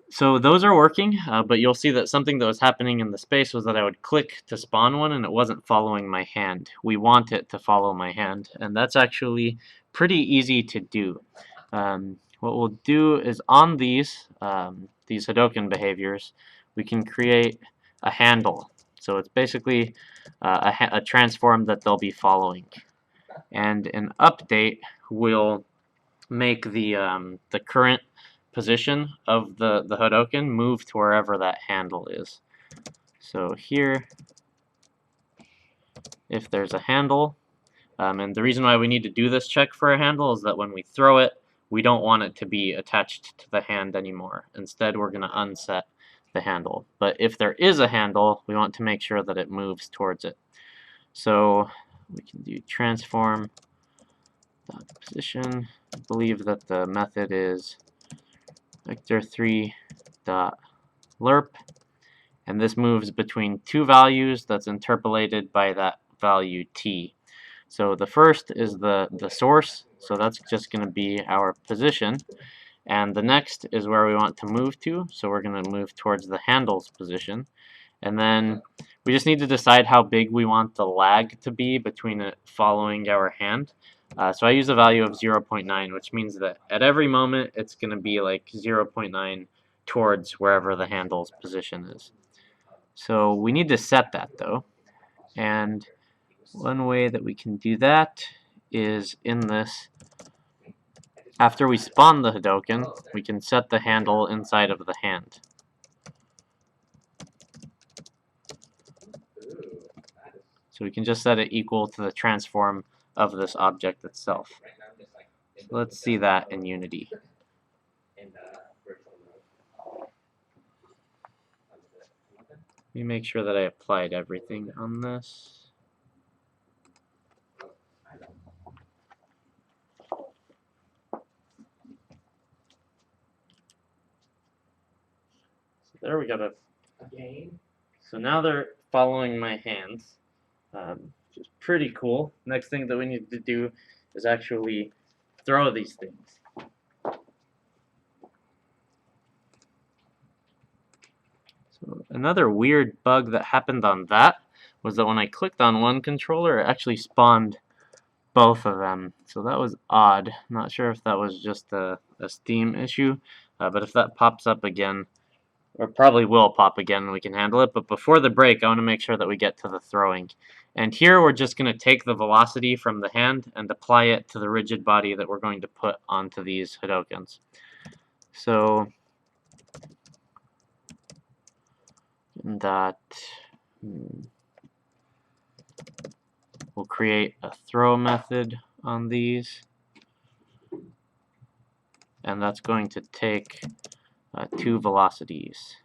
So those are working, but you'll see that something that was happening in the space was that I would click to spawn one and it wasn't following my hand. We want it to follow my hand, and that's actually pretty easy to do. What we'll do is on these Hadoken behaviors, we can create a handle. So it's basically a transform that they'll be following. And in update, we'll make the current position of the Hadoken move to wherever that handle is. So here, if there's a handle, and the reason why we need to do this check for a handle is that when we throw it, we don't want it to be attached to the hand anymore. Instead, we're going to unset the handle. But if there is a handle, we want to make sure that it moves towards it. So we can do transform dot position. I believe that the method is vector3 dot lerp, and this moves between two values that's interpolated by that value t. So the first is the source, so that's just going to be our position, And the next is where we want to move to, so we're going to move towards the handles position. And then we just need to decide how big we want the lag to be between it following our hand. So I use a value of 0.9, which means that at every moment it's going to be like 0.9 towards wherever the handles position is. So we need to set that though. And one way that we can do that is in this. After we spawn the Hadoken, we can set the handle inside of the hand. So we can just set it equal to the transform of this object itself. So let's see that in Unity. Let me make sure that I applied everything on this. So there we got it. So now they're following my hands, which is pretty cool. Next thing that we need to do is actually throw these things. So another weird bug that happened on that was that when I clicked on one controller, it actually spawned both of them. So that was odd. Not sure if that was just a Steam issue, but if that pops up again, or probably will pop again, and we can handle it. But before the break, I want to make sure that we get to the throwing. And here we're just going to take the velocity from the hand and apply it to the rigid body that we're going to put onto these Hadokens. So that we'll create a throw method on these, and that's going to take 2 velocities.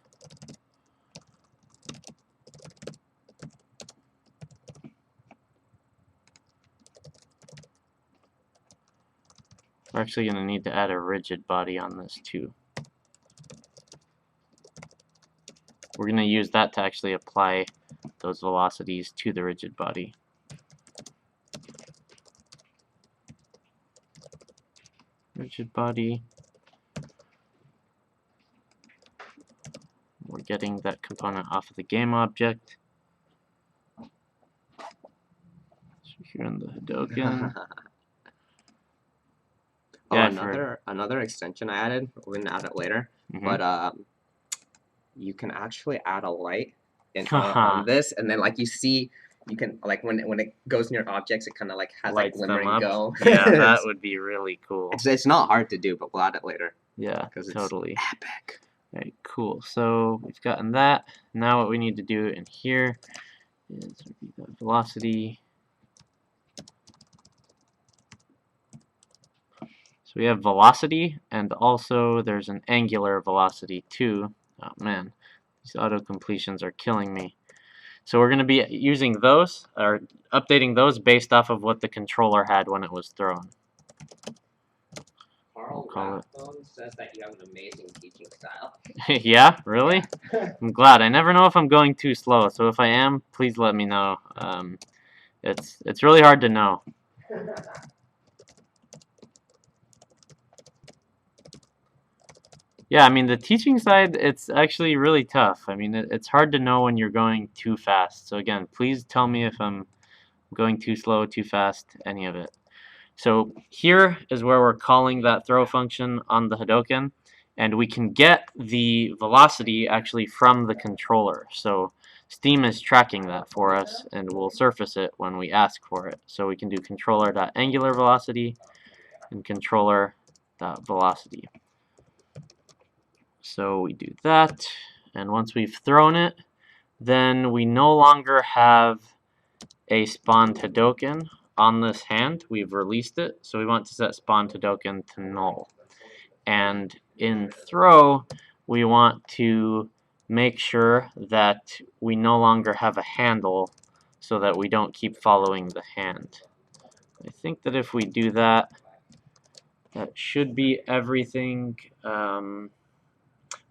We're actually going to need to add a rigid body on this too. We're going to use that to actually apply those velocities to the rigid body. Rigid body. We're getting that component off of the game object. So here in the Hadoken. Another extension I added. We're gonna add it later, but you can actually add a light on this, and then like you see, you can like when it goes near objects, it kind of like has like glimmering go. Yeah, that would be really cool. It's not hard to do, but we'll add it later. Yeah, totally. It's epic. Alright, cool. So we've gotten that. Now what we need to do in here is the velocity. So we have velocity, and also there's an angular velocity too. Oh man, these auto completions are killing me. So we're going to be using those, or updating those based off of what the controller had when it was thrown. Carl says that you have an amazing teaching style. Yeah, really? I'm glad. I never know if I'm going too slow, so if I am, please let me know. It's really hard to know. Yeah, I mean, the teaching side, it's actually really tough. I mean, it's hard to know when you're going too fast. So again, please tell me if I'm going too slow, too fast, any of it. So here is where we're calling that throw function on the Hadoken, and we can get the velocity actually from the controller. So Steam is tracking that for us, and we'll surface it when we ask for it. So we can do controller.angularVelocity and controller.velocity. So we do that, and once we've thrown it, then we no longer have a spawned Hadoken on this hand. We've released it, so we want to set spawned Hadoken to null. And in throw, we want to make sure that we no longer have a handle so that we don't keep following the hand. I think that if we do that, that should be everything.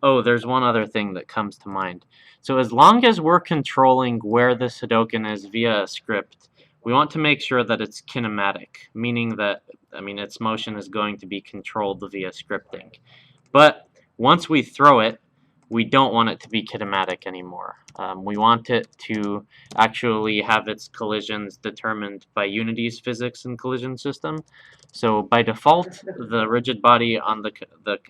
Oh, there's one other thing that comes to mind. So as long as we're controlling where this Hadoken is via a script, we want to make sure that it's kinematic, meaning that I mean, its motion is going to be controlled via scripting. But once we throw it, we don't want it to be kinematic anymore. We want it to actually have its collisions determined by Unity's physics and collision system. So by default, the rigid body on the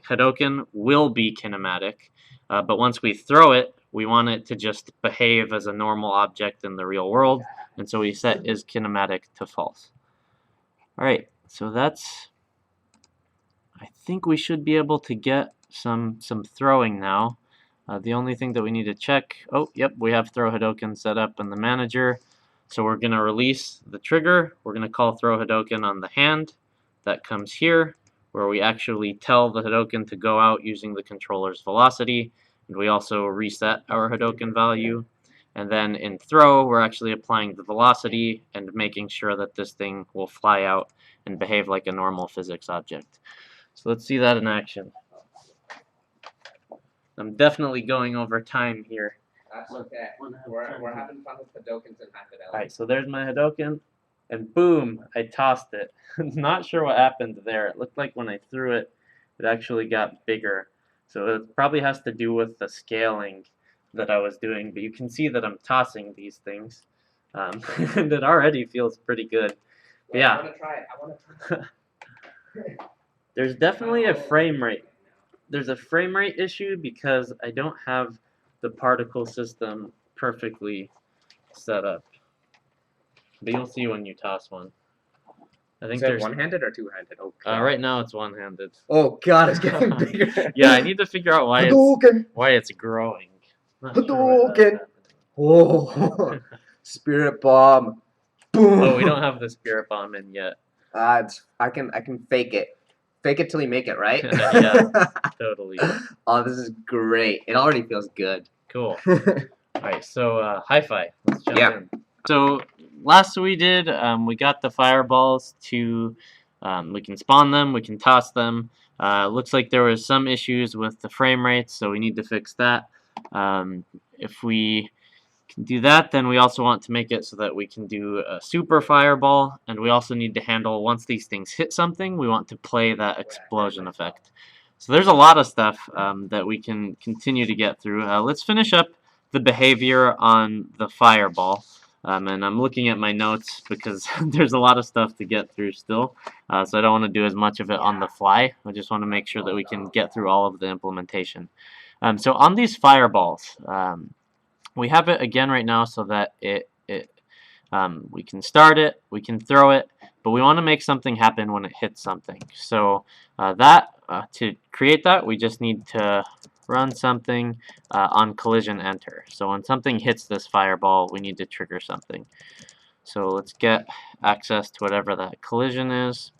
Hadoken will be kinematic, but once we throw it, we want it to just behave as a normal object in the real world, and so we set is kinematic to false. Alright, so that's... I think we should be able to get some throwing now. The only thing that we need to check... Oh, yep, we have throw Hadoken set up in the manager. So we're going to release the trigger. We're going to call throw Hadoken on the hand. That comes here, where we actually tell the Hadoken to go out using the controller's velocity. And we also reset our Hadoken value. And then in throw, we're actually applying the velocity and making sure that this thing will fly out and behave like a normal physics object. So let's see that in action. I'm definitely going over time here. That's okay. We're having fun with Hadokens and High Fidelity. Alright, so there's my Hadoken, and boom, I tossed it. Not sure what happened there. It looked like when I threw it, it actually got bigger. So it probably has to do with the scaling that I was doing, but you can see that I'm tossing these things. And it already feels pretty good. But yeah. I want to try it. I want to try it. There's definitely a frame rate. There's a frame rate issue because I don't have the particle system perfectly set up. But you'll see when you toss one. I think there's one-handed or two-handed? Oh, God. right now it's one-handed. Oh God, it's getting bigger. Yeah, I need to figure out why it's growing. Not sure why that's Hadoken. Oh, spirit bomb. Boom. Oh, we don't have the spirit bomb in yet. I can fake it. Fake it till you make it, right? Yeah, totally. Oh, this is great. It already feels good. Cool. Alright, so hi-fi. Let's jump Yeah. in. So last we did, we got the fireballs to, we can spawn them, we can toss them. Looks like there was some issues with the frame rates, so we need to fix that. If we can do that, then we also want to make it so that we can do a super fireball, and we also need to handle, once these things hit something, we want to play that explosion effect. So there's a lot of stuff that we can continue to get through. Let's finish up the behavior on the fireball. And I'm looking at my notes because there's a lot of stuff to get through still. So I don't want to do as much of it on the fly. I just want to make sure that we can get through all of the implementation. So on these fireballs, we have it again right now so that we can start it, we can throw it, but we want to make something happen when it hits something. So to create that, we just need to run something on collision enter. So when something hits this fireball, we need to trigger something. So let's get access to whatever that collision is,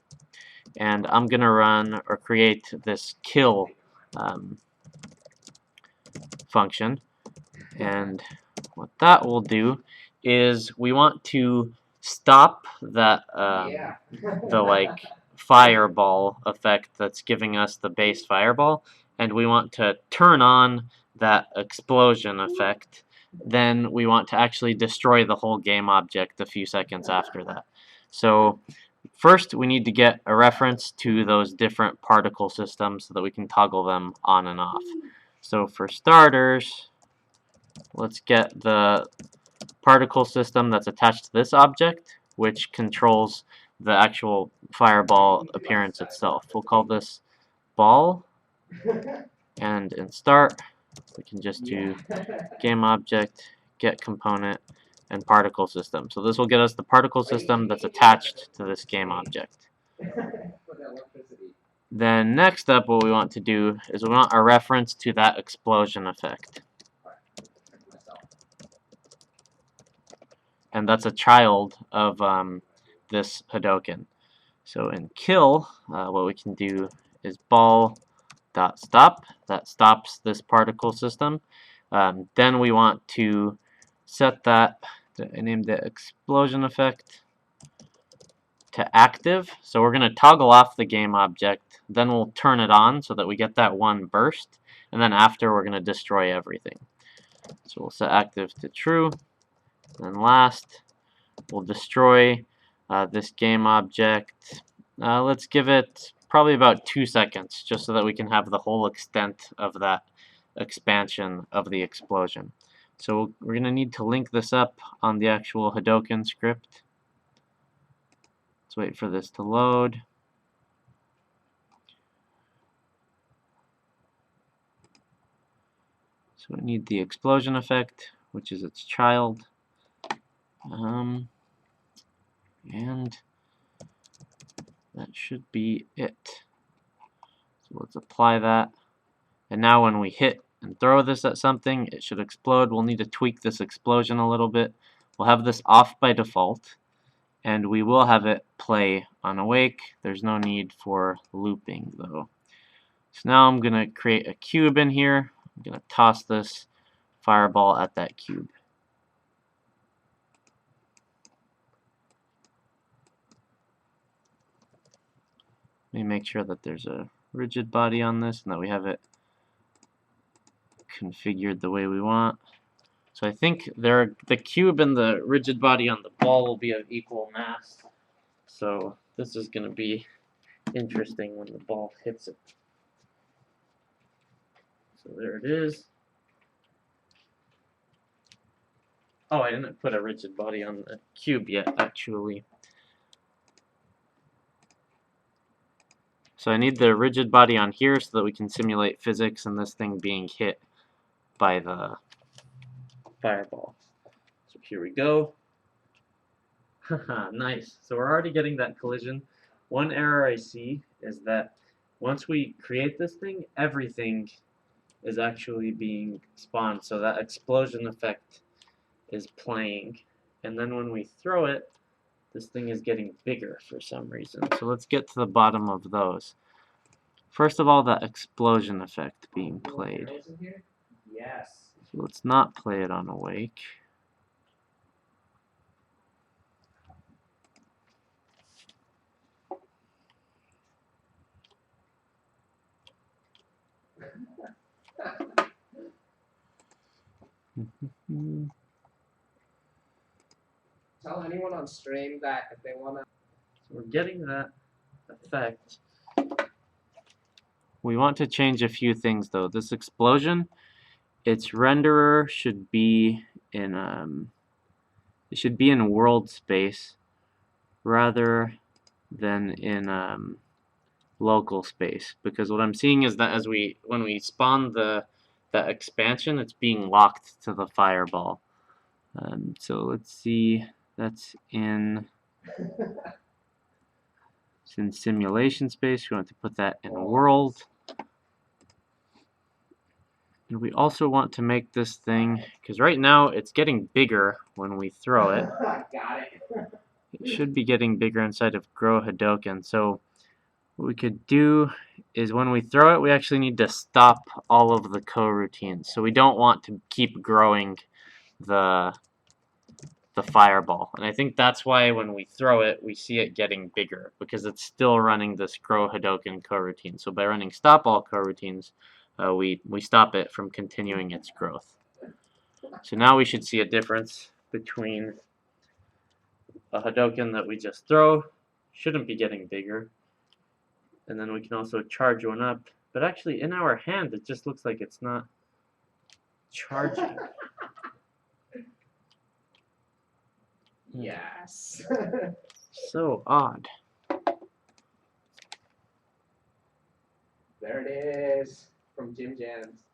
and I'm going to run or create this kill function. And what that will do is we want to stop that the like fireball effect that's giving us the base fireball, and we want to turn on that explosion effect. Then we want to actually destroy the whole game object a few seconds after that. So first we need to get a reference to those different particle systems so that we can toggle them on and off. So for starters, let's get the particle system that's attached to this object, which controls the actual fireball appearance itself. We'll call this ball, and in start we can just do game object, get component, and particle system. So this will get us the particle system that's attached to this game object. Then next up, what we want to do is we want a reference to that explosion effect. And that's a child of this Hadoken. So in kill, what we can do is ball.stop. That stops this particle system. Then we want to set that, I named the explosion effect, to active. So we're going to toggle off the game object, then we'll turn it on so that we get that one burst, and then after we're going to destroy everything. So we'll set active to true, and last we'll destroy this game object, Let's give it probably about 2 seconds, just so that we can have the whole extent of that expansion of the explosion. So we're going to need to link this up on the actual Hadoken script. Let's wait for this to load. So we need the explosion effect, which is its child. And that should be it. So let's apply that. And now when we hit and throw this at something, it should explode. We'll need to tweak this explosion a little bit. We'll have this off by default, and we will have it play on awake. There's no need for looping though. So now I'm going to create a cube in here. I'm going to toss this fireball at that cube. Let me make sure that there's a rigid body on this and that we have it configured the way we want. So I think the cube and the rigid body on the ball will be of equal mass. So this is going to be interesting when the ball hits it. So there it is. Oh, I didn't put a rigid body on the cube yet, actually. So I need the rigid body on here so that we can simulate physics and this thing being hit by the fireball. So here we go. Haha, nice. So we're already getting that collision. One error I see is that once we create this thing, everything is actually being spawned. So that explosion effect is playing. And then when we throw it, this thing is getting bigger for some reason. So let's get to the bottom of those. First of all, that explosion effect being played. Yes. So let's not play it on awake. Tell anyone on stream that if they want to. So we're getting that effect. We want to change a few things though. This explosion, its renderer should be in it should be in world space rather than in local space, because what I'm seeing is that when we spawn the expansion, it's being locked to the fireball. So let's see, that's in it's in simulation space. We want to put that in world. And we also want to make this thing, because right now it's getting bigger when we throw it. Got it. It should be getting bigger inside of Grow Hadoken. So what we could do is when we throw it, we actually need to stop all of the coroutines. So we don't want to keep growing the fireball. And I think that's why when we throw it, we see it getting bigger, because it's still running this Grow Hadoken coroutine. So by running stop all coroutines, we stop it from continuing its growth. So now we should see a difference between a Hadoken that we just throw, shouldn't be getting bigger, and then we can also charge one up. But actually, in our hand, it just looks like it's not charging. Yes. So odd. There it is from Jim Jams.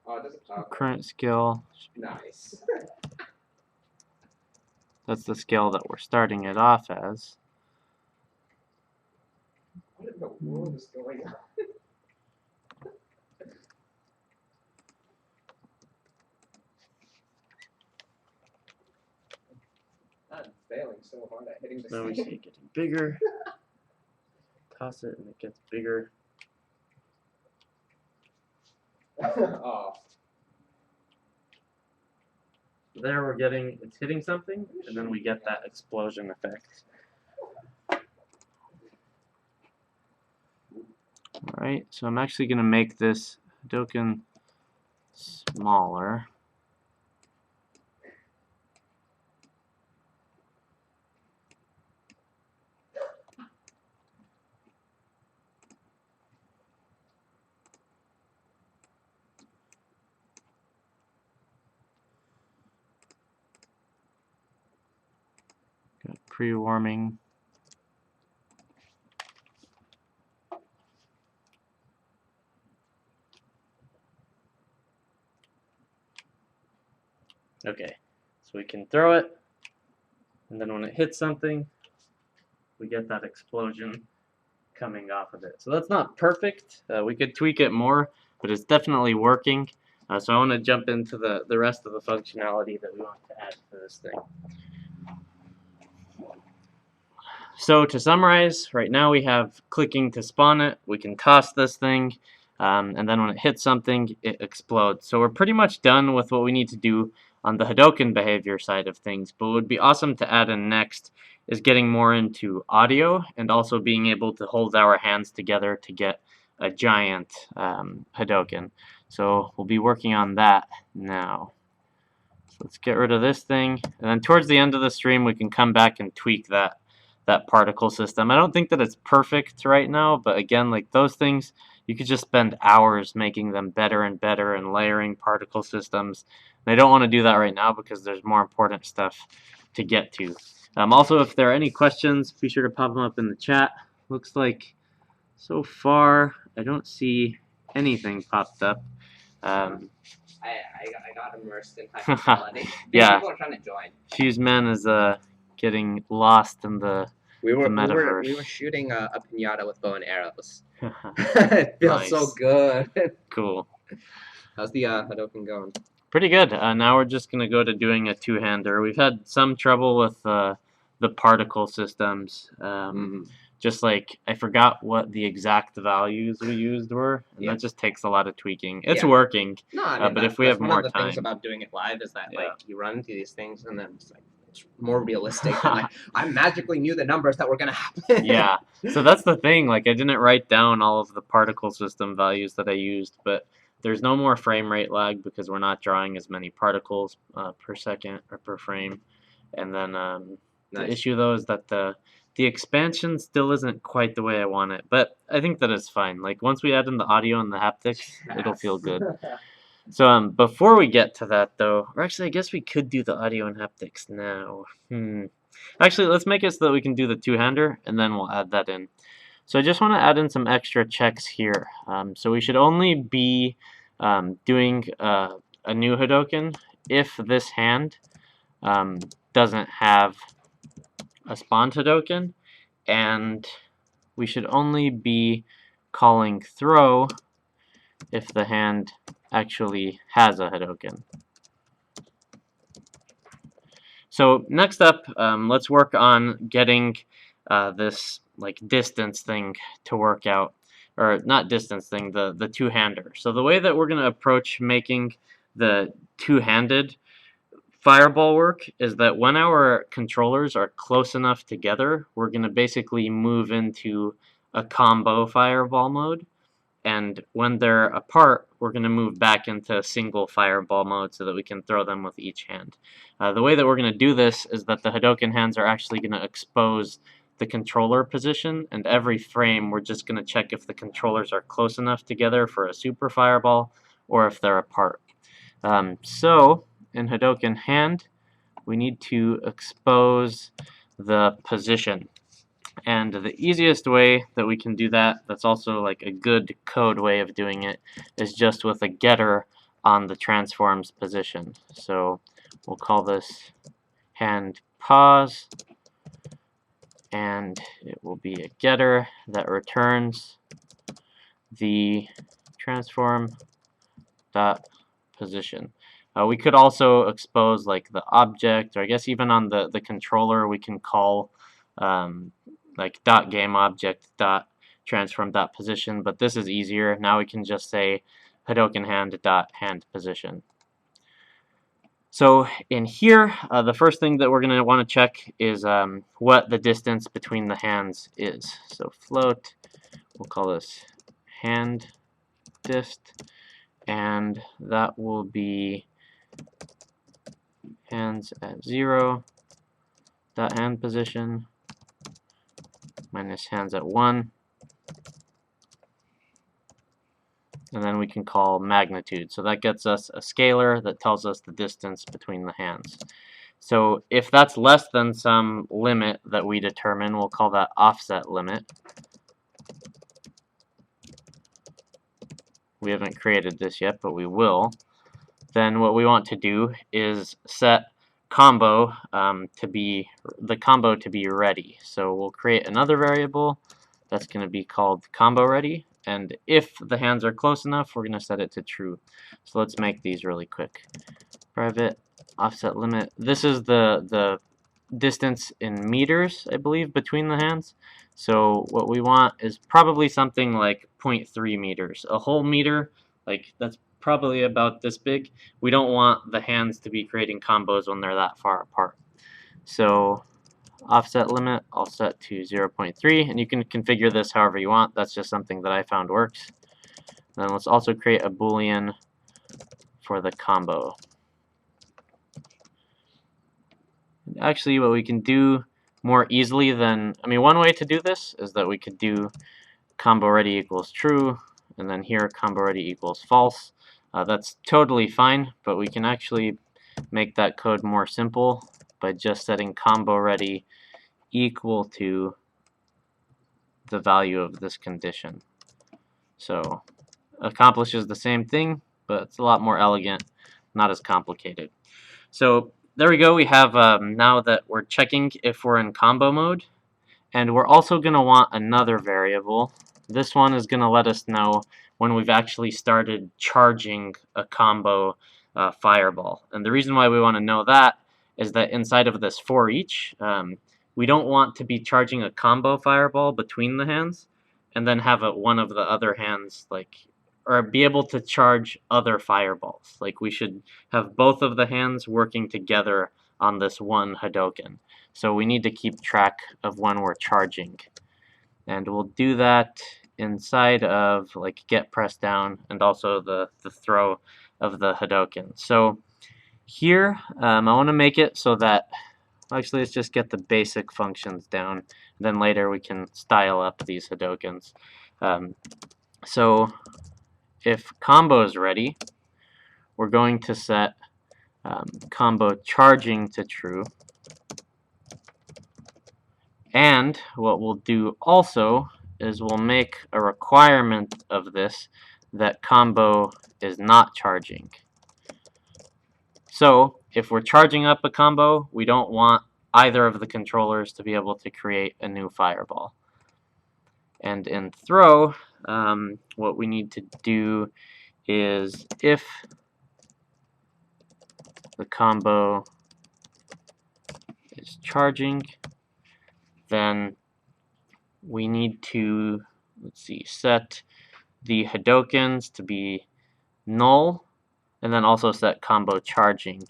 Oh, it doesn't talk. Current skill. Nice. That's the skill that we're starting it off as. What in the world is going on? I'm failing so hard at hitting this Now we thing. see it getting bigger. Toss it and it gets bigger. Oh. There we're getting, it's hitting something, and then we get that explosion effect. Alright, so I'm actually going to make this Hadoken smaller. pre-warming. Okay, so we can throw it, and then when it hits something, we get that explosion coming off of it. So that's not perfect. We could tweak it more, but it's definitely working. So I want to jump into the rest of the functionality that we want to add to this thing. So to summarize, right now we have clicking to spawn it. We can toss this thing, and then when it hits something, it explodes. So we're pretty much done with what we need to do on the Hadoken behavior side of things. But what would be awesome to add in next is getting more into audio and also being able to hold our hands together to get a giant Hadoken. So we'll be working on that now. So let's get rid of this thing, and then towards the end of the stream we can come back and tweak that particle system. I don't think that it's perfect right now, but again, like those things, you could just spend hours making them better and better and layering particle systems. And I don't want to do that right now because there's more important stuff to get to. Also, if there are any questions, be sure to pop them up in the chat. Looks like so far I don't see anything popped up. I got immersed in High Fidelity. Yeah. People are trying to join. FusedVR is getting lost in the metaverse. We were shooting a pinata with bow and arrows. It feels Nice. so good. Cool. How's the Hadoken going? Pretty good. Now we're just going to go to doing a two-hander. We've had some trouble with the particle systems. Just like I forgot what the exact values we used were, and that just takes a lot of tweaking. It's working, no, I mean, but if we have more one of the time, things about doing it live is that like you run into these things and then it's like it's more realistic. And like I magically knew the numbers that were gonna happen. Yeah. So that's the thing. Like I didn't write down all of the particle system values that I used, but there's no more frame rate lag because we're not drawing as many particles per second or per frame. And then the issue though is that the expansion still isn't quite the way I want it, but I think that it's fine. Like once we add in the audio and the haptics, it'll feel good. So before we get to that though, or actually I guess we could do the audio and haptics now. Actually, let's make it so that we can do the two-hander and then we'll add that in. So I just want to add in some extra checks here. So we should only be doing a new Hadoken if this hand doesn't have a spawned Hadoken, and we should only be calling throw if the hand actually has a Hadoken. So next up, let's work on getting this like distance thing to work out, or not distance thing, the two-hander. So the way that we're going to approach making the two-handed fireball work is that when our controllers are close enough together, we're going to basically move into a combo fireball mode. And when they're apart, we're going to move back into single fireball mode so that we can throw them with each hand. The way that we're going to do this is that the Hadoken hands are actually going to expose the controller position, and every frame we're just going to check if the controllers are close enough together for a super fireball or if they're apart. So in Hadoken hand, we need to expose the position. And the easiest way that we can do that, that's also like a good code way of doing it, is just with a getter on the transform's position. So we'll call this hand pause, and it will be a getter that returns the transform dot position. We could also expose like the object, or I guess even on the controller we can call like dot game object dot transform dot position, but this is easier. Now we can just say Hadoken hand dot hand position. So in here, the first thing that we're going to want to check is what the distance between the hands is. So float, we'll call this hand dist, and that will be hands at 0 dot hand position minus hands at 1, and then we can call magnitude. So that gets us a scalar that tells us the distance between the hands. So if that's less than some limit that we determine, we'll call that offset limit. We haven't created this yet, but we will. Then what we want to do is set combo to be ready. So we'll create another variable that's going to be called combo ready, and if the hands are close enough, we're going to set it to true. So let's make these really quick. Private offset limit. This is the distance in meters, I believe, between the hands. So what we want is probably something like 0.3 meters. A whole meter, like that's probably about this big. We don't want the hands to be creating combos when they're that far apart. So offset limit, I'll set to 0.3, and you can configure this however you want. That's just something that I found works. Then let's also create a boolean for the combo. Actually, what we can do more easily than, one way to do this is that we could do combo ready equals true, and then here combo ready equals false. That's totally fine, but we can actually make that code more simple by just setting combo ready equal to the value of this condition. So accomplishes the same thing, but it's a lot more elegant, not as complicated. So there we go. We have now that we're checking if we're in combo mode, and we're also going to want another variable. This one is going to let us know when we've actually started charging a combo fireball. And the reason why we want to know that is that inside of this for each, we don't want to be charging a combo fireball between the hands and then have one of the other hands or be able to charge other fireballs. Like, we should have both of the hands working together on this one Hadoken. So we need to keep track of when we're charging. And we'll do that inside of get press down and also the throw of the Hadoken. So here I want to make it so that, actually let's just get the basic functions down. Then later we can style up these Hadokens. So if combo is ready, we're going to set combo charging to true. And what we'll do also is we'll make a requirement of this that combo is not charging. So if we're charging up a combo, we don't want either of the controllers to be able to create a new fireball. And in throw, what we need to do is if the combo is charging, then we need to, set the Hadokens to be null, and then also set combo charging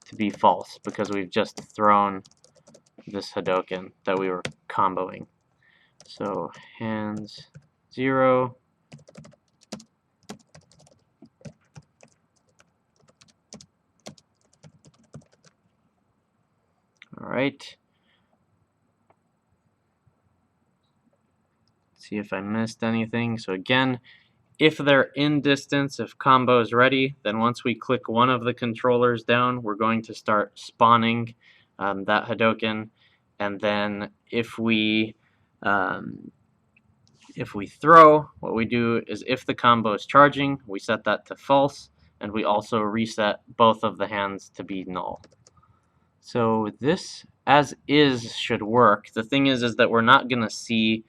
to be false, because we've just thrown this Hadoken that we were comboing. So hands 0, alright. See if I missed anything. So again, if they're in distance, if combo is ready, then once we click one of the controllers down, we're going to start spawning that Hadoken. And then if we throw, what we do is if the combo is charging, we set that to false, and we also reset both of the hands to be null. So this, as is, should work. The thing is that we're not going to see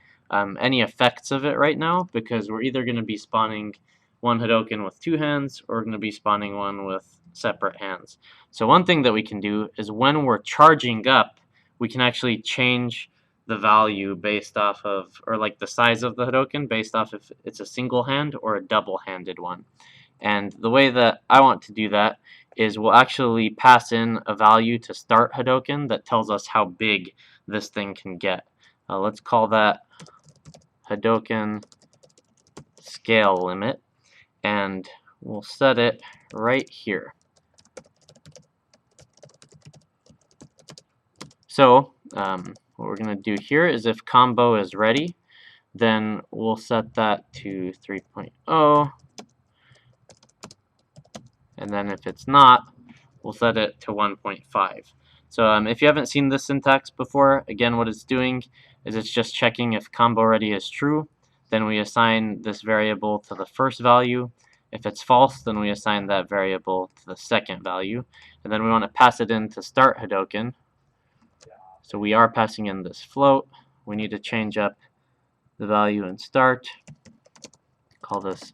any effects of it right now, because we're either going to be spawning one Hadoken with 2 hands, or we're going to be spawning one with separate hands. So one thing that we can do is when we're charging up, we can actually change the value based off of, or the size of the Hadoken based off if it's a single hand or a double-handed one. And the way that I want to do that is we'll actually pass in a value to start Hadoken that tells us how big this thing can get. Let's call that Hadoken scale limit, and we'll set it right here. So what we're going to do here is if combo is ready, then we'll set that to 3.0, and then if it's not, we'll set it to 1.5. So if you haven't seen this syntax before, again, what it's doing is it's just checking if combo ready is true. Then we assign this variable to the first value. If it's false, then we assign that variable to the second value. And then we want to pass it in to start Hadoken. So we are passing in this float. We need to change up the value in start. Call this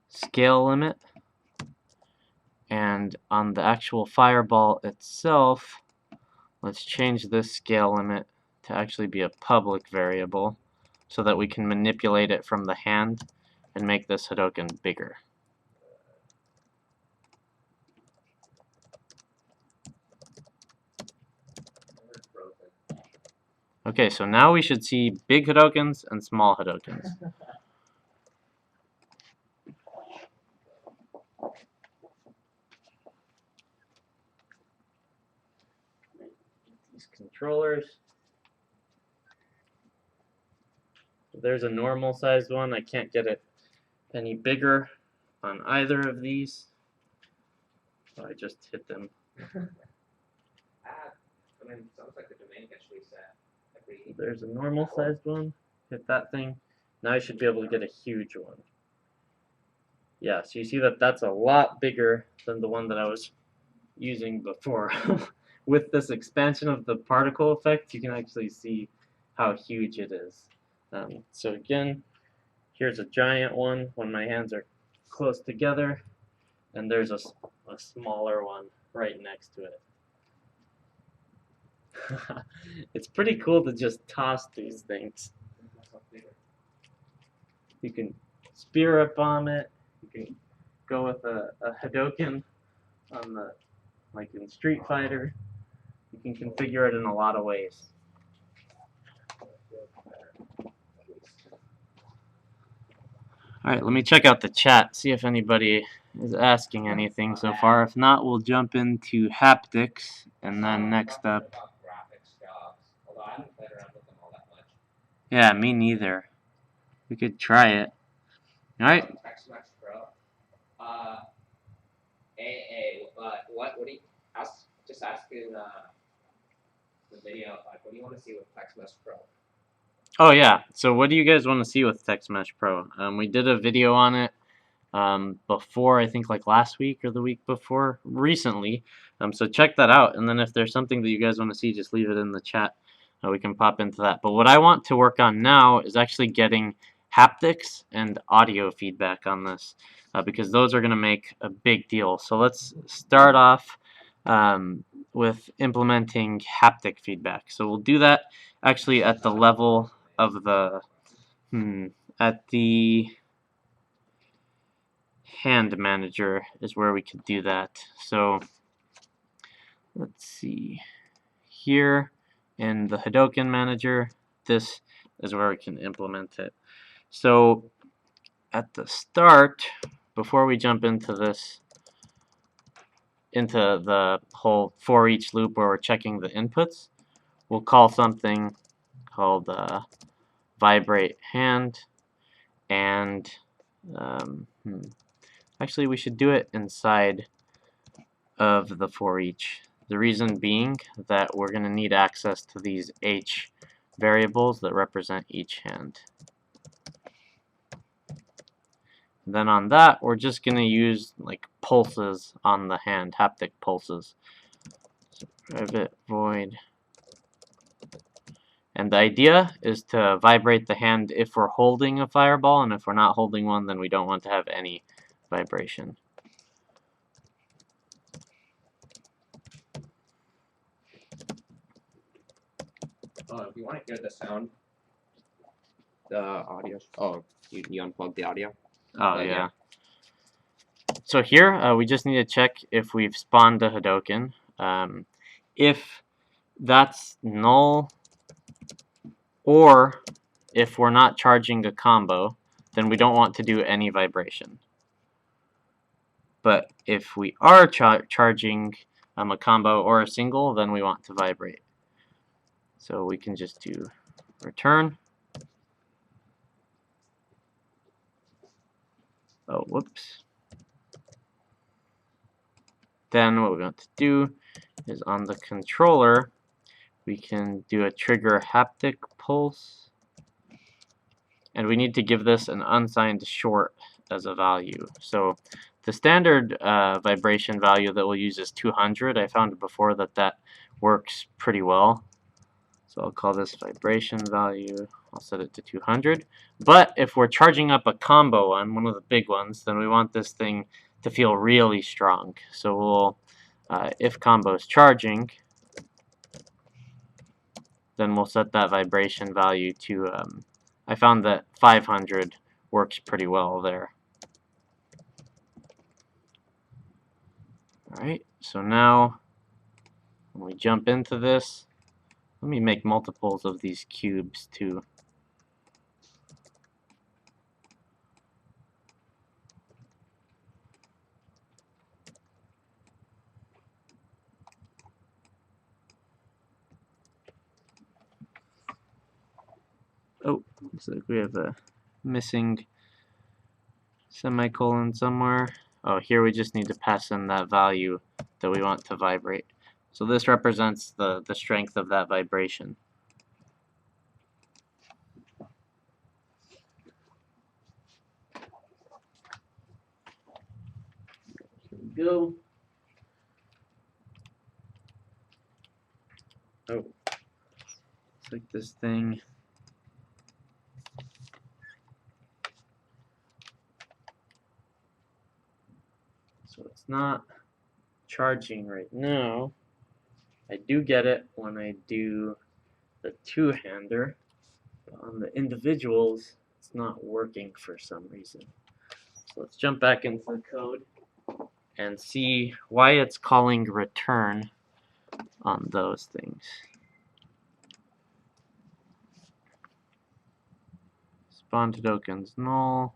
scale limit. And on the actual fireball itself, let's change this scale limit to actually be a public variable so that we can manipulate it from the hand and make this Hadoken bigger. Okay, so now we should see big Hadokens and small Hadokens. These controllers. There's a normal sized one. I can't get it any bigger on either of these. So I just hit them. I mean, sounds like the domain gets reset. There's a normal sized one. Hit that thing. Now I should be able to get a huge one. Yeah, so you see that that's a lot bigger than the one that I was using before. With this expansion of the particle effect, you can actually see how huge it is. So again, here's a giant one when my hands are close together, and there's a smaller one right next to it. It's pretty cool to just toss these things. You can spirit bomb it. You can go with a Hadoken on the, like in Street Fighter. You can configure it in a lot of ways. Alright, let me check out the chat, see if anybody is asking anything so far. If not, we'll jump into haptics, and then next up... Yeah, me neither. We could try it. Alright. What do you ask? Just ask in the video. Like, what do you want to see with Text Mesh Pro? Oh yeah. So what do you guys want to see with Text Mesh Pro? We did a video on it before, I think like last week or the week before, recently. So check that out. And then if there's something that you guys want to see, just leave it in the chat. We can pop into that. But what I want to work on now is actually getting haptics and audio feedback on this, because those are going to make a big deal. So let's start off with implementing haptic feedback. So we'll do that actually at the level of the at the hand manager is where we could do that. So let's see here in the Hadoken manager, this is where we can implement it. So at the start, before we jump into this, into the whole for each loop where we're checking the inputs, we'll call something called vibrate hand, and actually we should do it inside of the for each. The reason being that we're going to need access to these H variables that represent each hand. And then on that, we're just going to use like pulses on the hand, haptic pulses. So private void. And the idea is to vibrate the hand if we're holding a fireball, and if we're not holding one, then we don't want to have any vibration. If you want to hear the sound, the audio. Oh, you unplugged the audio? Oh, yeah. So here, we just need to check if we've spawned a Hadoken. If that's null, or if we're not charging a combo, then we don't want to do any vibration. But if we are charging a combo or a single, then we want to vibrate. So we can just do return. Oh, whoops. then what we want to do is on the controller, we can do a trigger haptic pulse. And we need to give this an unsigned short as a value. So the standard vibration value that we'll use is 200. I found before that works pretty well. So I'll call this vibration value. I'll set it to 200. But if we're charging up a combo one of the big ones, then we want this thing to feel really strong. So we'll, if combo is charging, then we'll set that vibration value to, I found that 500 works pretty well there. Alright, so now when we jump into this, let me make multiples of these cubes too. Oh, looks like we have a missing semicolon somewhere. Oh, here we just need to pass in that value that we want to vibrate. So this represents the strength of that vibration. Here we go. Oh, looks like this thing. So it's not charging right now. I do get it when I do the two-hander, but on the individuals, it's not working for some reason. So let's jump back into the code and see why it's calling return on those things. Spawn to tokens null.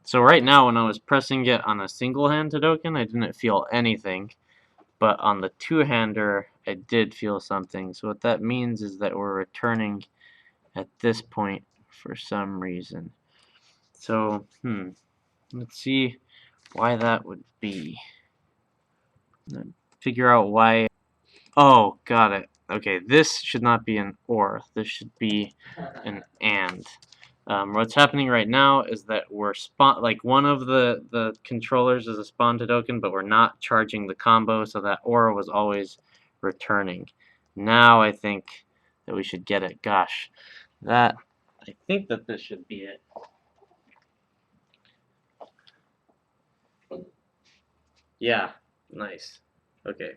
So right now when I was pressing it on a single hand Hadoken, I didn't feel anything. But on the two-hander, I did feel something. So what that means is that we're returning at this point for some reason. So, let's see why that would be. Figure out why. Oh, got it. Okay, this should not be an or. This should be an and. What's happening right now is that we're like one of the controllers is a spawn to token, but we're not charging the combo, so that or was always returning. Now I think that we should get it. Gosh, I think that this should be it. Yeah, nice. Okay,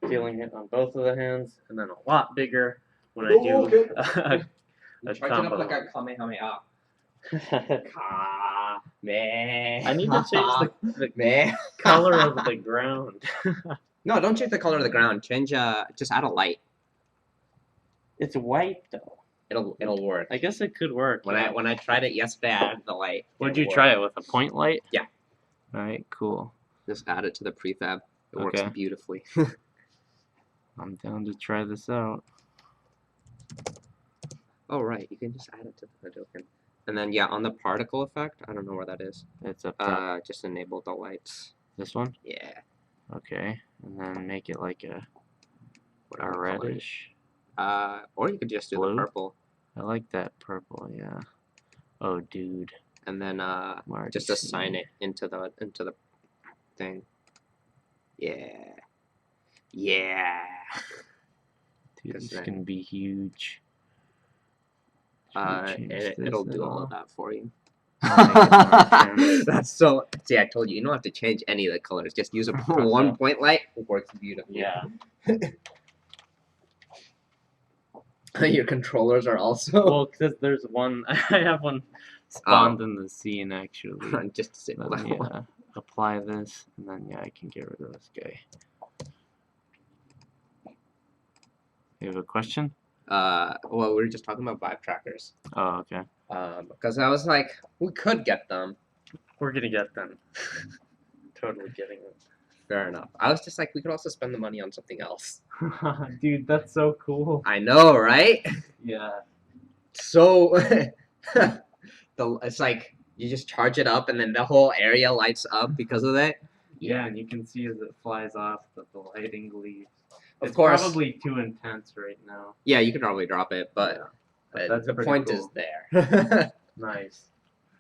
feeling it on both of the hands, and then a lot bigger when I do a combo. Up like a Kamehameha. I need to change the color of the ground. No, don't change the color of the ground. Change just add a light. It's white though. It'll work. I guess it could work. When I tried it yesterday, I added the light. Would you try it with a point light? Yeah. Alright, cool. Just add it to the prefab. It works beautifully. I'm down to try this out. Oh right, you can just add it to the Hadoken. And then yeah, on the particle effect, I don't know where that is. It's up top. Just enable the lights. This one? Yeah. Okay, and then make it like a reddish. Or you could just do blue? The purple. I like that purple, yeah. Oh, dude. And then just assign it into the thing. Yeah. Yeah. Dude, it's gonna be huge. It'll do all of that for you. That's so. See, I told you, you don't have to change any of the colors. Just use a one point light. It works beautifully. Yeah. Your controllers are also. Well, because there's one. I have one spawned in the scene actually. Just disable that one. Apply this, and then yeah, I can get rid of this guy. You have a question? Well, we were just talking about vibe trackers. Oh, okay. Because I was like, we could get them. We're gonna get them. Totally getting them. Fair enough. I was just like, we could also spend the money on something else. Dude, that's so cool. I know, right? Yeah. So, it's like you just charge it up, and then the whole area lights up because of that. Yeah, and you can see as it flies off that the lighting leaves. Of course. Probably too intense right now. Yeah, you could probably drop it, but That's the pretty point cool. is there. Nice.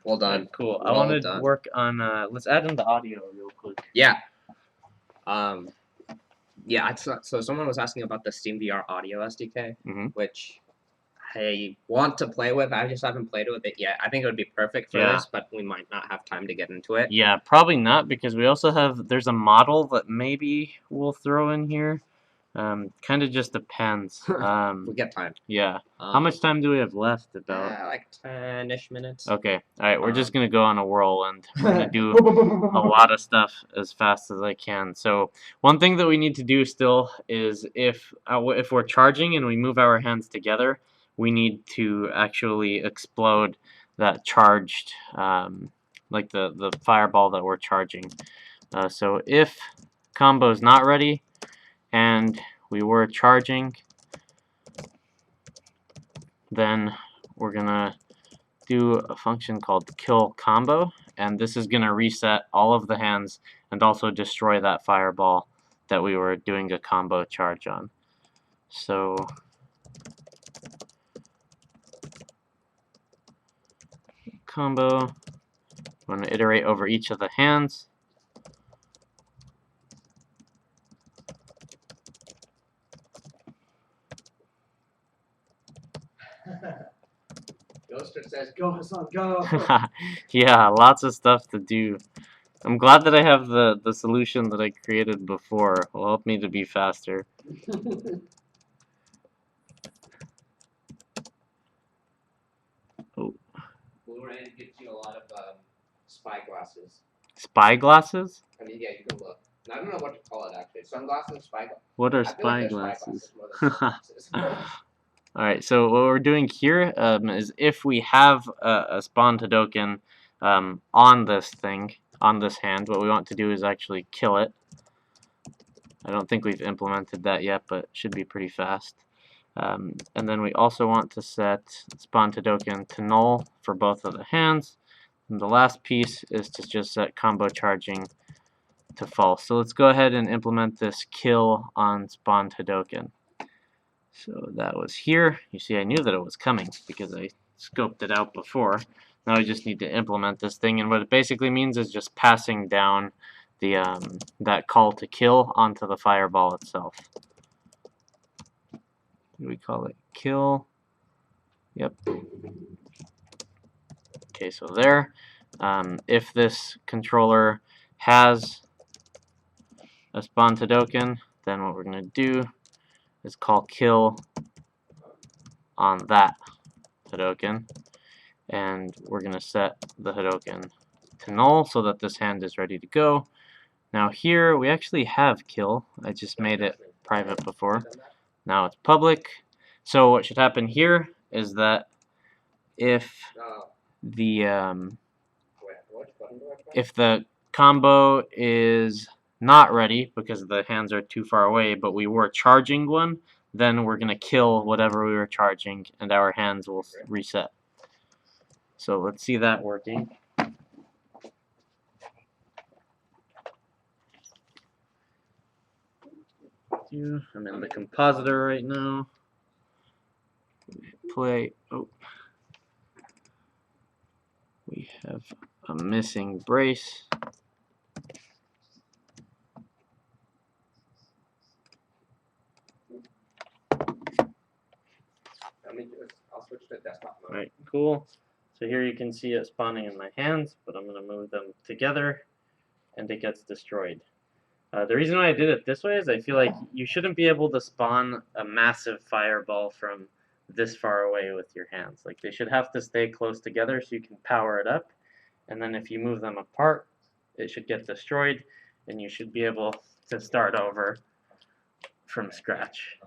Well done. Cool. Well I want to done. work on. Let's add in the audio real quick. Yeah. Yeah. So someone was asking about the SteamVR audio SDK, which I want to play with. I just haven't played with it yet. I think it would be perfect for this, but we might not have time to get into it. Yeah, probably not, because we also have, there's a model that maybe we'll throw in here. Kind of just depends. We get time. Yeah. How much time do we have left? About like 10-ish minutes. Okay. All right. We're just gonna go on a whirlwind. We're gonna do a lot of stuff as fast as I can. So one thing that we need to do still is if we're charging and we move our hands together, we need to actually explode that charged, like the fireball that we're charging. So if combo is not ready and we were charging, then we're gonna do a function called kill combo, and this is gonna reset all of the hands and also destroy that fireball that we were doing a combo charge on. So combo, I'm going to iterate over each of the hands. Ghoster says, "Go, Hassan, go!" Yeah, lots of stuff to do. I'm glad that I have the solution that I created before. It will help me to be faster. Oh. Blue Rain gives you a lot of spy glasses. Spy glasses? I mean, yeah, you can look. I don't know what to call it actually. Sunglasses, spy glasses. What are spy glasses? Alright, so what we're doing here is if we have a spawned Hadoken on this thing, on this hand, what we want to do is actually kill it. I don't think we've implemented that yet, but it should be pretty fast. And then we also want to set spawned Hadoken to null for both of the hands. And the last piece is to just set combo charging to false. So let's go ahead and implement this kill on spawned Hadoken. So that was here. You see, I knew that it was coming because I scoped it out before. Now I just need to implement this thing, and what it basically means is just passing down the that call to kill onto the fireball itself. We call it kill. Yep. Okay, so there. If this controller has a spawned Hadoken, then what we're going to do is call kill on that Hadoken, and we're going to set the Hadoken to null so that this hand is ready to go. Now here we actually have kill. I just made it private before. Now it's public. So what should happen here is that if the combo is not ready because the hands are too far away, but we were charging one, then we're going to kill whatever we were charging and our hands will reset. So let's see that working. I'm in the compositor right now. Play. Oh. We have a missing brace. I'll switch to desktop mode. Alright, cool. So here you can see it spawning in my hands, but I'm going to move them together and it gets destroyed. The reason why I did it this way is I feel like you shouldn't be able to spawn a massive fireball from this far away with your hands. Like, they should have to stay close together so you can power it up, and then if you move them apart, it should get destroyed, and you should be able to start over from scratch.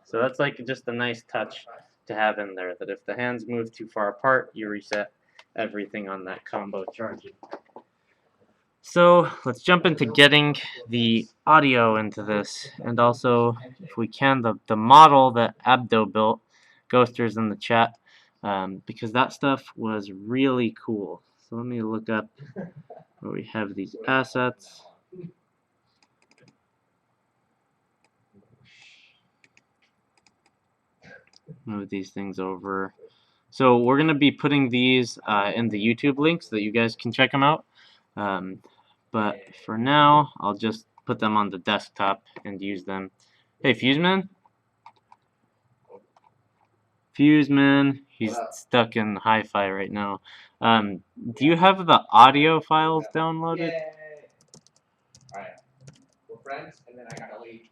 So that's like just a nice touch to have in there, that if the hands move too far apart, you reset everything on that combo charging. So let's jump into getting the audio into this, and also, if we can, the model that Abdo built. Ghoster's in the chat, because that stuff was really cool. So let me look up where we have these assets. Move these things over. So we're going to be putting these in the YouTube link so that you guys can check them out. But for now, I'll just put them on the desktop and use them. Hey, FusedVR? FusedVR, he's stuck in Hi-Fi right now. Do you have the audio files downloaded? Yay. Alright. We're friends, and then I gotta leave.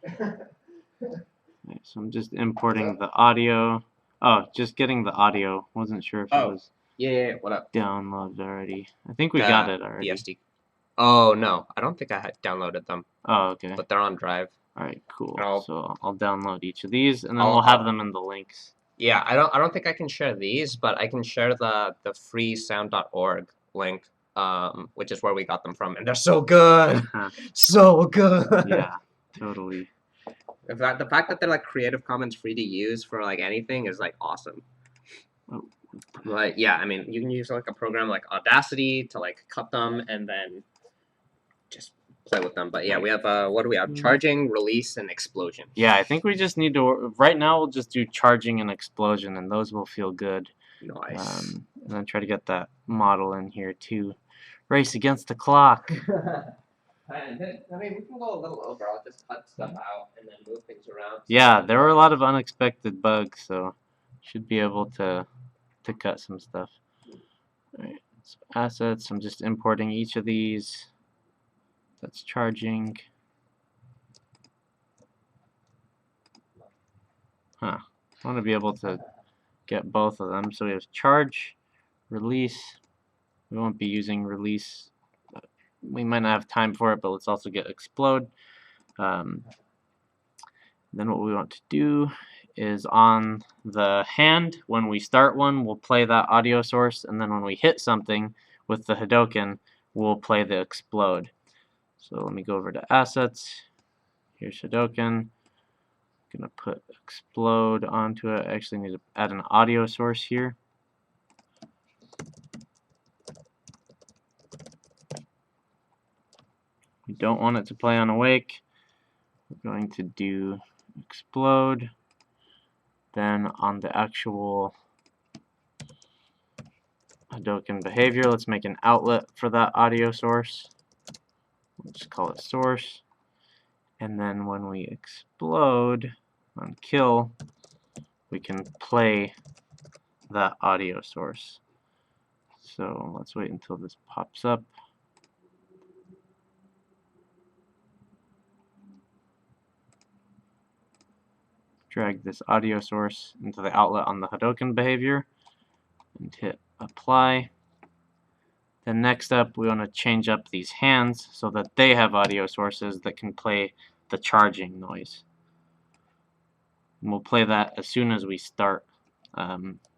Okay, so I'm just importing the audio. Oh, just getting the audio. Wasn't sure if it was Yeah, what up? downloaded already. I think we got it already. The SD. Oh, no. I don't think I had downloaded them. Oh, okay. But they're on Drive. Alright, cool. I'll- So I'll download each of these, and then we'll have them in the links. Yeah, I don't think I can share these, but I can share the freesound.org link, which is where we got them from, and they're so good, so good. Yeah, totally. In fact, the fact that they're like Creative Commons free to use for like anything is like awesome. Oh. Like yeah, I mean you can use like a program like Audacity to like cut them and then just play with them. But yeah, we have what do we have? Charging, release, and explosion. Yeah, I think we just need to. Right now, we'll just do charging and explosion, and those will feel good. Nice. And then try to get that model in here too. Race against the clock. I mean, we can go a little over. I'll just cut stuff out and then move things around. Yeah, there were a lot of unexpected bugs, so should be able to cut some stuff. All right, so assets. I'm just importing each of these. That's charging. I want to be able to get both of them. So we have charge, release. We won't be using release. We might not have time for it, but let's also get explode. Then what we want to do is on the hand, when we start one, we'll play that audio source, and then when we hit something with the Hadoken, we'll play the explode. So let me go over to assets. Here's Hadoken. I'm gonna put explode onto it. I actually need to add an audio source here. We don't want it to play on awake. We're going to do explode. Then on the actual Hadoken behavior, let's make an outlet for that audio source. We'll just call it source. And then when we explode on kill, we can play that audio source. So let's wait until this pops up. Drag this audio source into the outlet on the Hadoken behavior and hit apply. Then next up, we want to change up these hands so that they have audio sources that can play the charging noise. And we'll play that as soon as we start,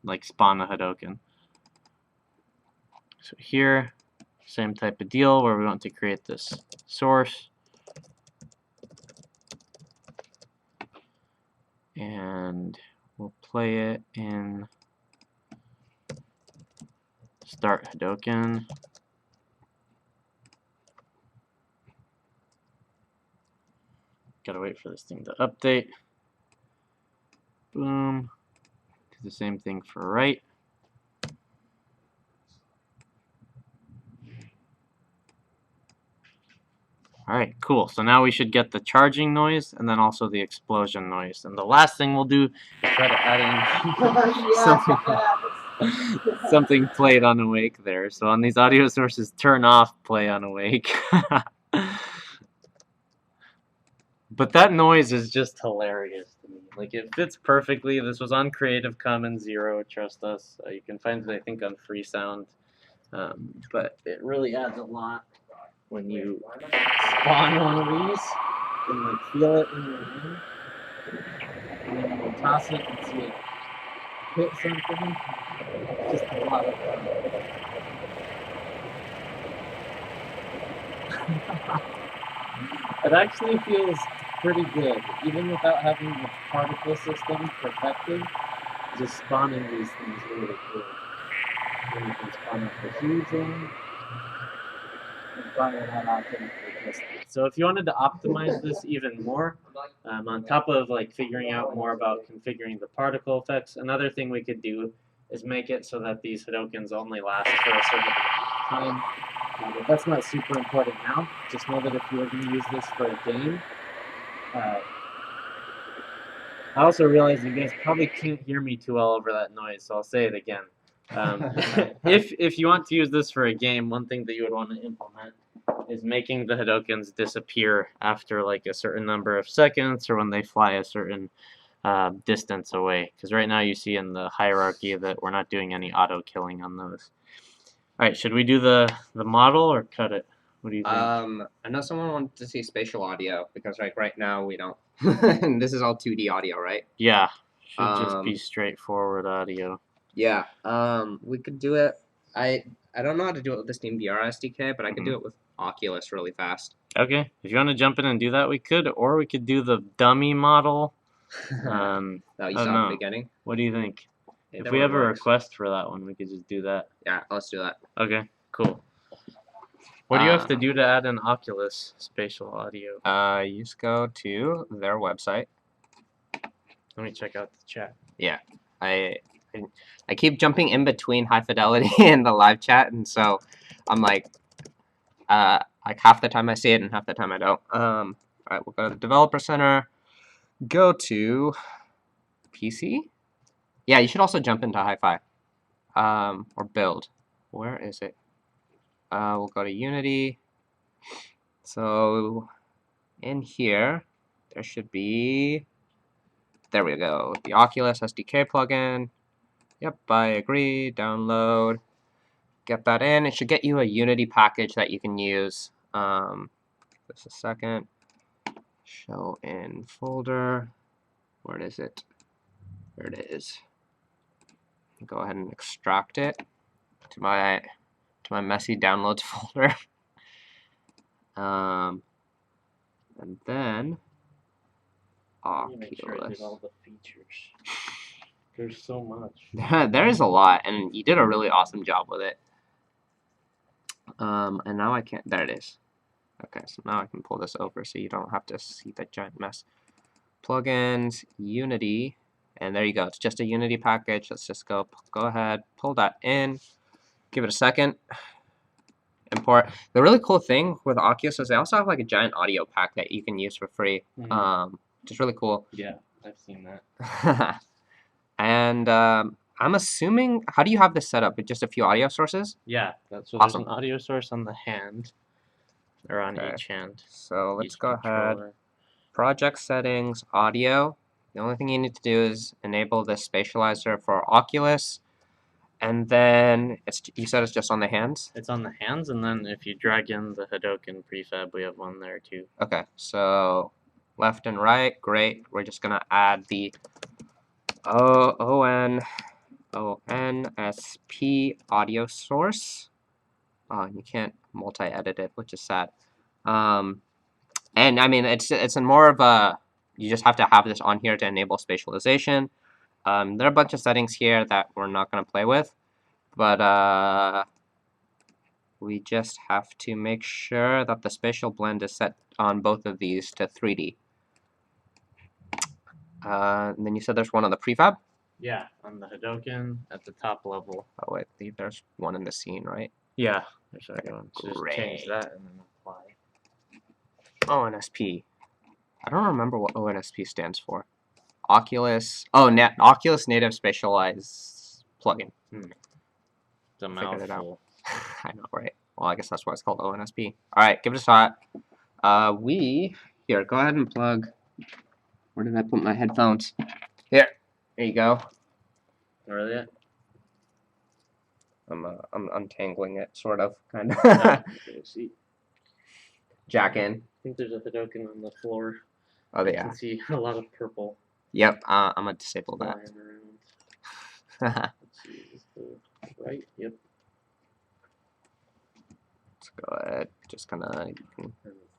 like spawn a Hadoken. So here, same type of deal where we want to create this source. And we'll play it in start Hadoken. Gotta wait for this thing to update. Boom. Do the same thing for right. Alright, cool. So now we should get the charging noise and then also the explosion noise. And the last thing we'll do is try to add in something played on awake there. So on these audio sources, turn off play on awake. But that noise is just hilarious to me. Like, it fits perfectly. This was on Creative Commons 0, trust us. You can find it, I think, on Freesound. But it really adds a lot when you spawn one of these and like feel it in your hand. And then you toss it and see it hit something. It's just a lot of fun. It actually feels pretty good, even without having the particle system perfected. Just spawning these things really cool. When you can spawn on the fusion and fire that out to the distance. So if you wanted to optimize this even more, on top of like figuring out more about configuring the particle effects, another thing we could do is make it so that these Hadokens only last for a certain amount of time. But that's not super important now. Just know that if you are going to use this for a game, I also realize you guys probably can't hear me too well over that noise, so I'll say it again. If you want to use this for a game, one thing that you would want to implement is making the Hadokens disappear after like a certain number of seconds or when they fly a certain distance away. Because right now you see in the hierarchy that we're not doing any auto killing on those. All right, should we do the model or cut it? What do you think? I know someone wanted to see spatial audio because like right now we don't. This is all 2D audio, right? Yeah, should just be straightforward audio. Yeah. We could do it. I don't know how to do it with the SteamVR SDK, but I could do it with Oculus really fast. Okay, if you want to jump in and do that, we could, or we could do the dummy model. No, you I saw don't at know. the beginning. What do you think? It If we have a works. request for that one, we could just do that. Yeah, let's do that. Okay, cool. What do you have to do to add an Oculus spatial audio? You just go to their website. Let me check out the chat. Yeah, I keep jumping in between High Fidelity and the live chat, and so I'm like half the time I see it and half the time I don't. All right, we'll go to the Developer Center. Go to PC. Yeah, you should also jump into Hi-Fi. Or Build. Where is it? We'll go to Unity. So in here, there should be. There we go. The Oculus SDK plugin. Yep, I agree. Download. Get that in. It should get you a Unity package that you can use. Just a second. Show in folder. Where is it? There it is. Go ahead and extract it to my messy downloads folder. And then Oculus. Make sure I did all the features. There's so much. There is a lot, and you did a really awesome job with it. And now I can't. There it is. Okay, so now I can pull this over so you don't have to see that giant mess. Plugins, Unity, and there you go. It's just a Unity package. Let's just go ahead, pull that in. Give it a second. Import. The really cool thing with Oculus is they also have like a giant audio pack that you can use for free, which is really cool. Yeah, I've seen that. And I'm assuming, how do you have this set up? With just a few audio sources? Yeah, that's so awesome. There's an audio source on the hand, or on each hand. So let's go ahead. Project settings, audio. The only thing you need to do is enable the spatializer for Oculus. And then, you said it's just on the hands? It's on the hands, and then if you drag in the Hadoken prefab, we have one there too. Okay, so left and right, great. We're just going to add the ONSP audio source. You can't multi-edit it, which is sad. And I mean, it's more of a, you just have to have this on here to enable spatialization. There are a bunch of settings here that we're not going to play with, but we just have to make sure that the spatial blend is set on both of these to 3D. And then you said there's one on the prefab? Yeah, on the Hadoken at the top level. Oh wait, there's one in the scene, right? Yeah, there's that one. So Great. just change that and then apply. ONSP. I don't remember what ONSP stands for. Oculus. Oh, Oculus Native Spatialize plugin. It's a mouthful. I know, right? Well, I guess that's why it's called ONSP. All right, give it a shot. Here, go ahead and plug. Where did I put my headphones? Here. There you go. Where are they at? I'm untangling it, sort of, kind of. See. Jack in. I think there's a Hadoken on the floor. Oh, I yeah. can see a lot of purple. Yep, I'm gonna disable that. Let's see, is the right? Yep. Let's go ahead. Just gonna.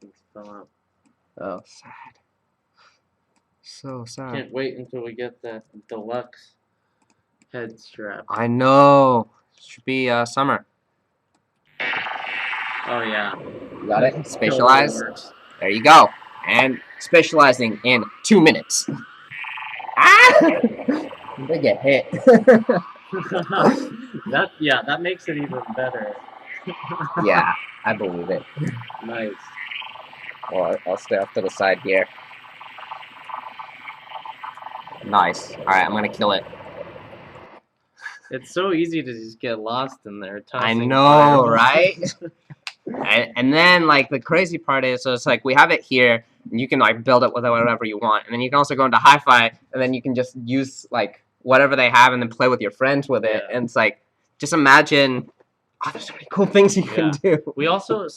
Things fell out. Oh, sad. So sad. Can't wait until we get that deluxe head strap. I know. Should be summer. Oh yeah. You got it? Totally Spatialize. works. There you go. And spatializing in 2 minutes. Ah! I'm gonna get hit. That makes it even better. Yeah, I believe it. Nice. Well, I'll stay off to the side here. Nice. Alright, I'm gonna kill it. It's so easy to just get lost in there. I Tossing know, fireballs. right? And then, like, the crazy part is, so it's like, we have it here, and you can, like, build it with whatever you want. And then you can also go into Hi-Fi, and then you can just use, like, whatever they have and then play with your friends with it. Yeah. And it's like, just imagine, oh, there's so many cool things you can do. We also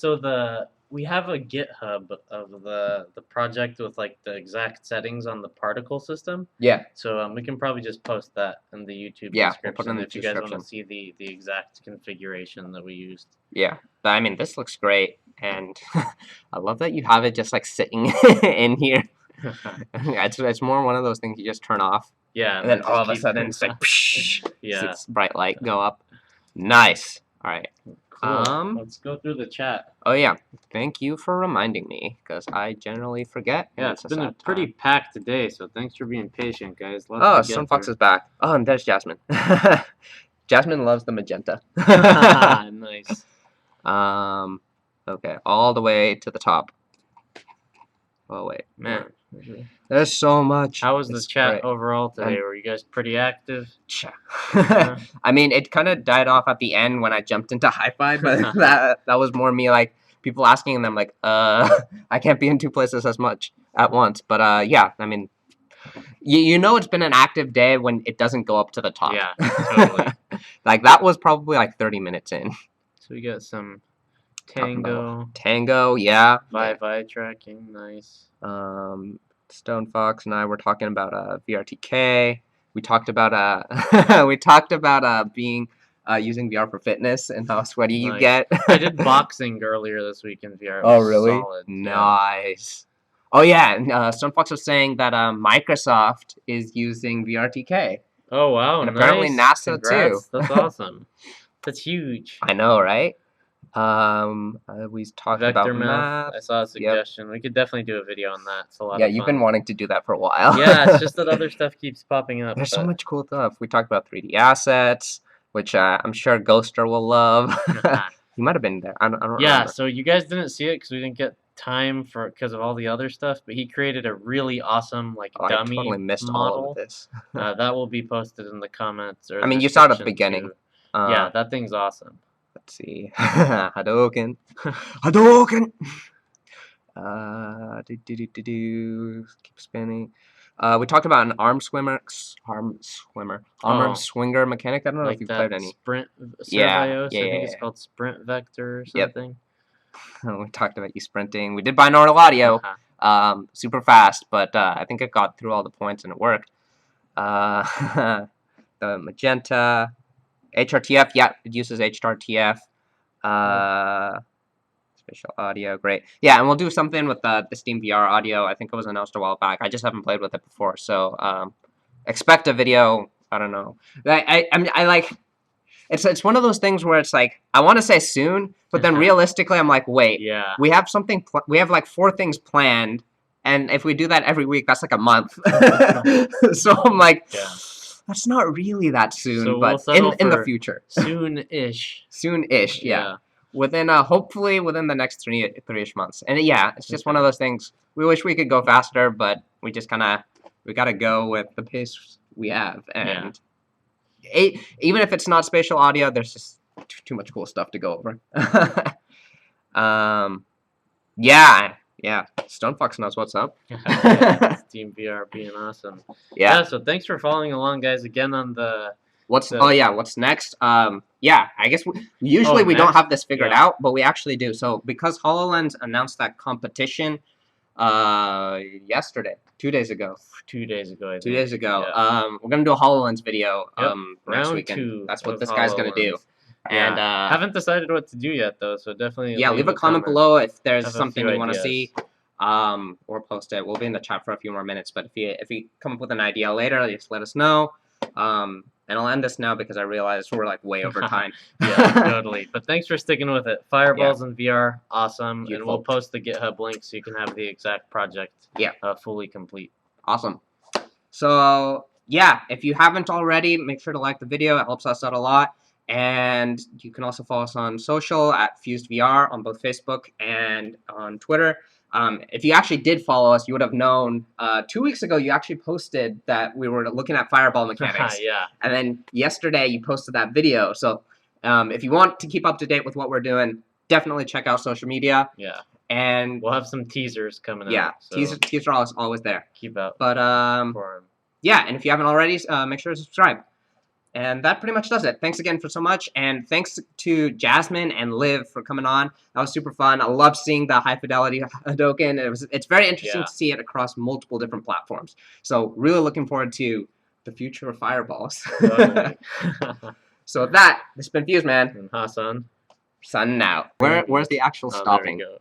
we have a GitHub of the project with like the exact settings on the particle system. Yeah. So we can probably just post that in the YouTube Yeah, we'll description put it in the if you guys want description. to see the exact configuration that we used. Yeah. But, I mean, this looks great. And I love that you have it just, like, sitting in here. It's more one of those things you just turn off. Yeah. And then just all of a keep- sudden, it's like, psh, Yeah. it's bright light go up. Nice. All right. Cool. Let's go through the chat. Oh yeah, thank you for reminding me, because I generally forget. Yeah, it's been a pretty packed day, so thanks for being patient, guys. Oh, Sunfox is back. Oh, and there's Jazmin. Jazmin loves the magenta. Nice. Okay, all the way to the top. Oh wait, Man, there's so much. how was the It's chat great. overall today? Were you guys pretty active? I mean, it kind of died off at the end when I jumped into Hi-Fi, but that was more me, like, people asking them, like, I can't be in 2 places as much at once. But yeah, I mean, you know it's been an active day when it doesn't go up to the top. Yeah, totally. Like, that was probably like 30 minutes in. So we got some Tango, yeah. Vi tracking, nice. Stone Fox and I were talking about VRTK. We talked about being using VR for fitness and how sweaty you Nice. get. I did boxing earlier this week in VR. It Oh, was really? solid. Nice. Oh yeah, and Stone Fox was saying that Microsoft is using VRTK. Oh wow, And apparently nice. NASA Congrats. too. That's awesome. That's huge. I know, right? We talked Vector about math. I math. saw a suggestion. We could definitely do a video on that. It's a lot Yeah, of you've fun. been wanting to do that for a while. Yeah, it's just that other stuff keeps popping up. There's so much cool stuff. We talked about 3D assets, which I'm sure Ghoster will love. He might have been there. I don't Yeah, remember. so you guys didn't see it because we didn't get time because of all the other stuff, but he created a really awesome I dummy totally missed model. all of this. That will be posted in the comments. Or I mean, you saw it at the description, beginning. too. Yeah, that thing's awesome. Let's see. Hadoken. Hadoken! Keep spinning. We talked about an arm swinger mechanic. I don't know Like if you've that played any. sprint Yeah, Survios, yeah, I think yeah, it's called Sprint Vector or something. We talked about you sprinting. We did binaural audio. Super fast, but I think it got through all the points and it worked. The magenta. HRTF, yeah, it uses HRTF. Spatial audio, great. Yeah, and we'll do something with the SteamVR audio. I think it was announced a while back. I just haven't played with it before, so expect a video. I don't know. I like. It's one of those things where it's like I want to say soon, but then realistically, I'm like, wait, Yeah. we have something. We have like 4 things planned, and if we do that every week, that's like a month. So I'm like. Yeah. That's not really that soon, So but we'll in the for future. Soon-ish. Soon-ish, yeah. Within hopefully within the next 3-ish months. And yeah, it's just one of those things. We wish we could go faster, but we just we gotta go with the pace we have. And even if it's not spatial audio, there's just too much cool stuff to go over. Yeah. Stone Fox knows what's up. SteamVR being awesome. Yeah. So thanks for following along, guys. Again on the. What's next? Yeah, I guess usually we don't have this figured out, but we actually do. So because HoloLens announced that competition yesterday, 2 days ago. 2 days ago, I think. 2 days ago. Yeah. We're gonna do a HoloLens video next Round weekend. 2 That's what of this guy's gonna do. HoloLens. And haven't decided what to do yet though, so definitely leave a comment below if there's Have a something few you want to ideas. see. Or post it. We'll be in the chat for a few more minutes, but if you come up with an idea later, just let us know. And I'll end this now because I realize we're like way over time. Yeah, totally. But thanks for sticking with it. Fireballs in VR, awesome. Beautiful. And we'll post the GitHub link so you can have the exact project fully complete. Awesome. So yeah, if you haven't already, make sure to like the video. It helps us out a lot. And you can also follow us on social at FusedVR on both Facebook and on Twitter. If you actually did follow us, you would have known 2 weeks ago you actually posted that we were looking at fireball mechanics. Yeah. And then yesterday you posted that video. So if you want to keep up to date with what we're doing, definitely check out social media. Yeah. And we'll have some teasers coming out. Yeah, so teaser are always there. Keep out. But yeah, and if you haven't already, make sure to subscribe. And that pretty much does it. Thanks again for so much, and thanks to Jazmin and Liv for coming on. That was super fun. I love seeing the High Fidelity Hadoken. It's very interesting to see it across multiple different platforms. So really looking forward to the future of fireballs. So with that, this has been Fuse Man. And Hassan. Signing out. Where's the actual stopping? There we go.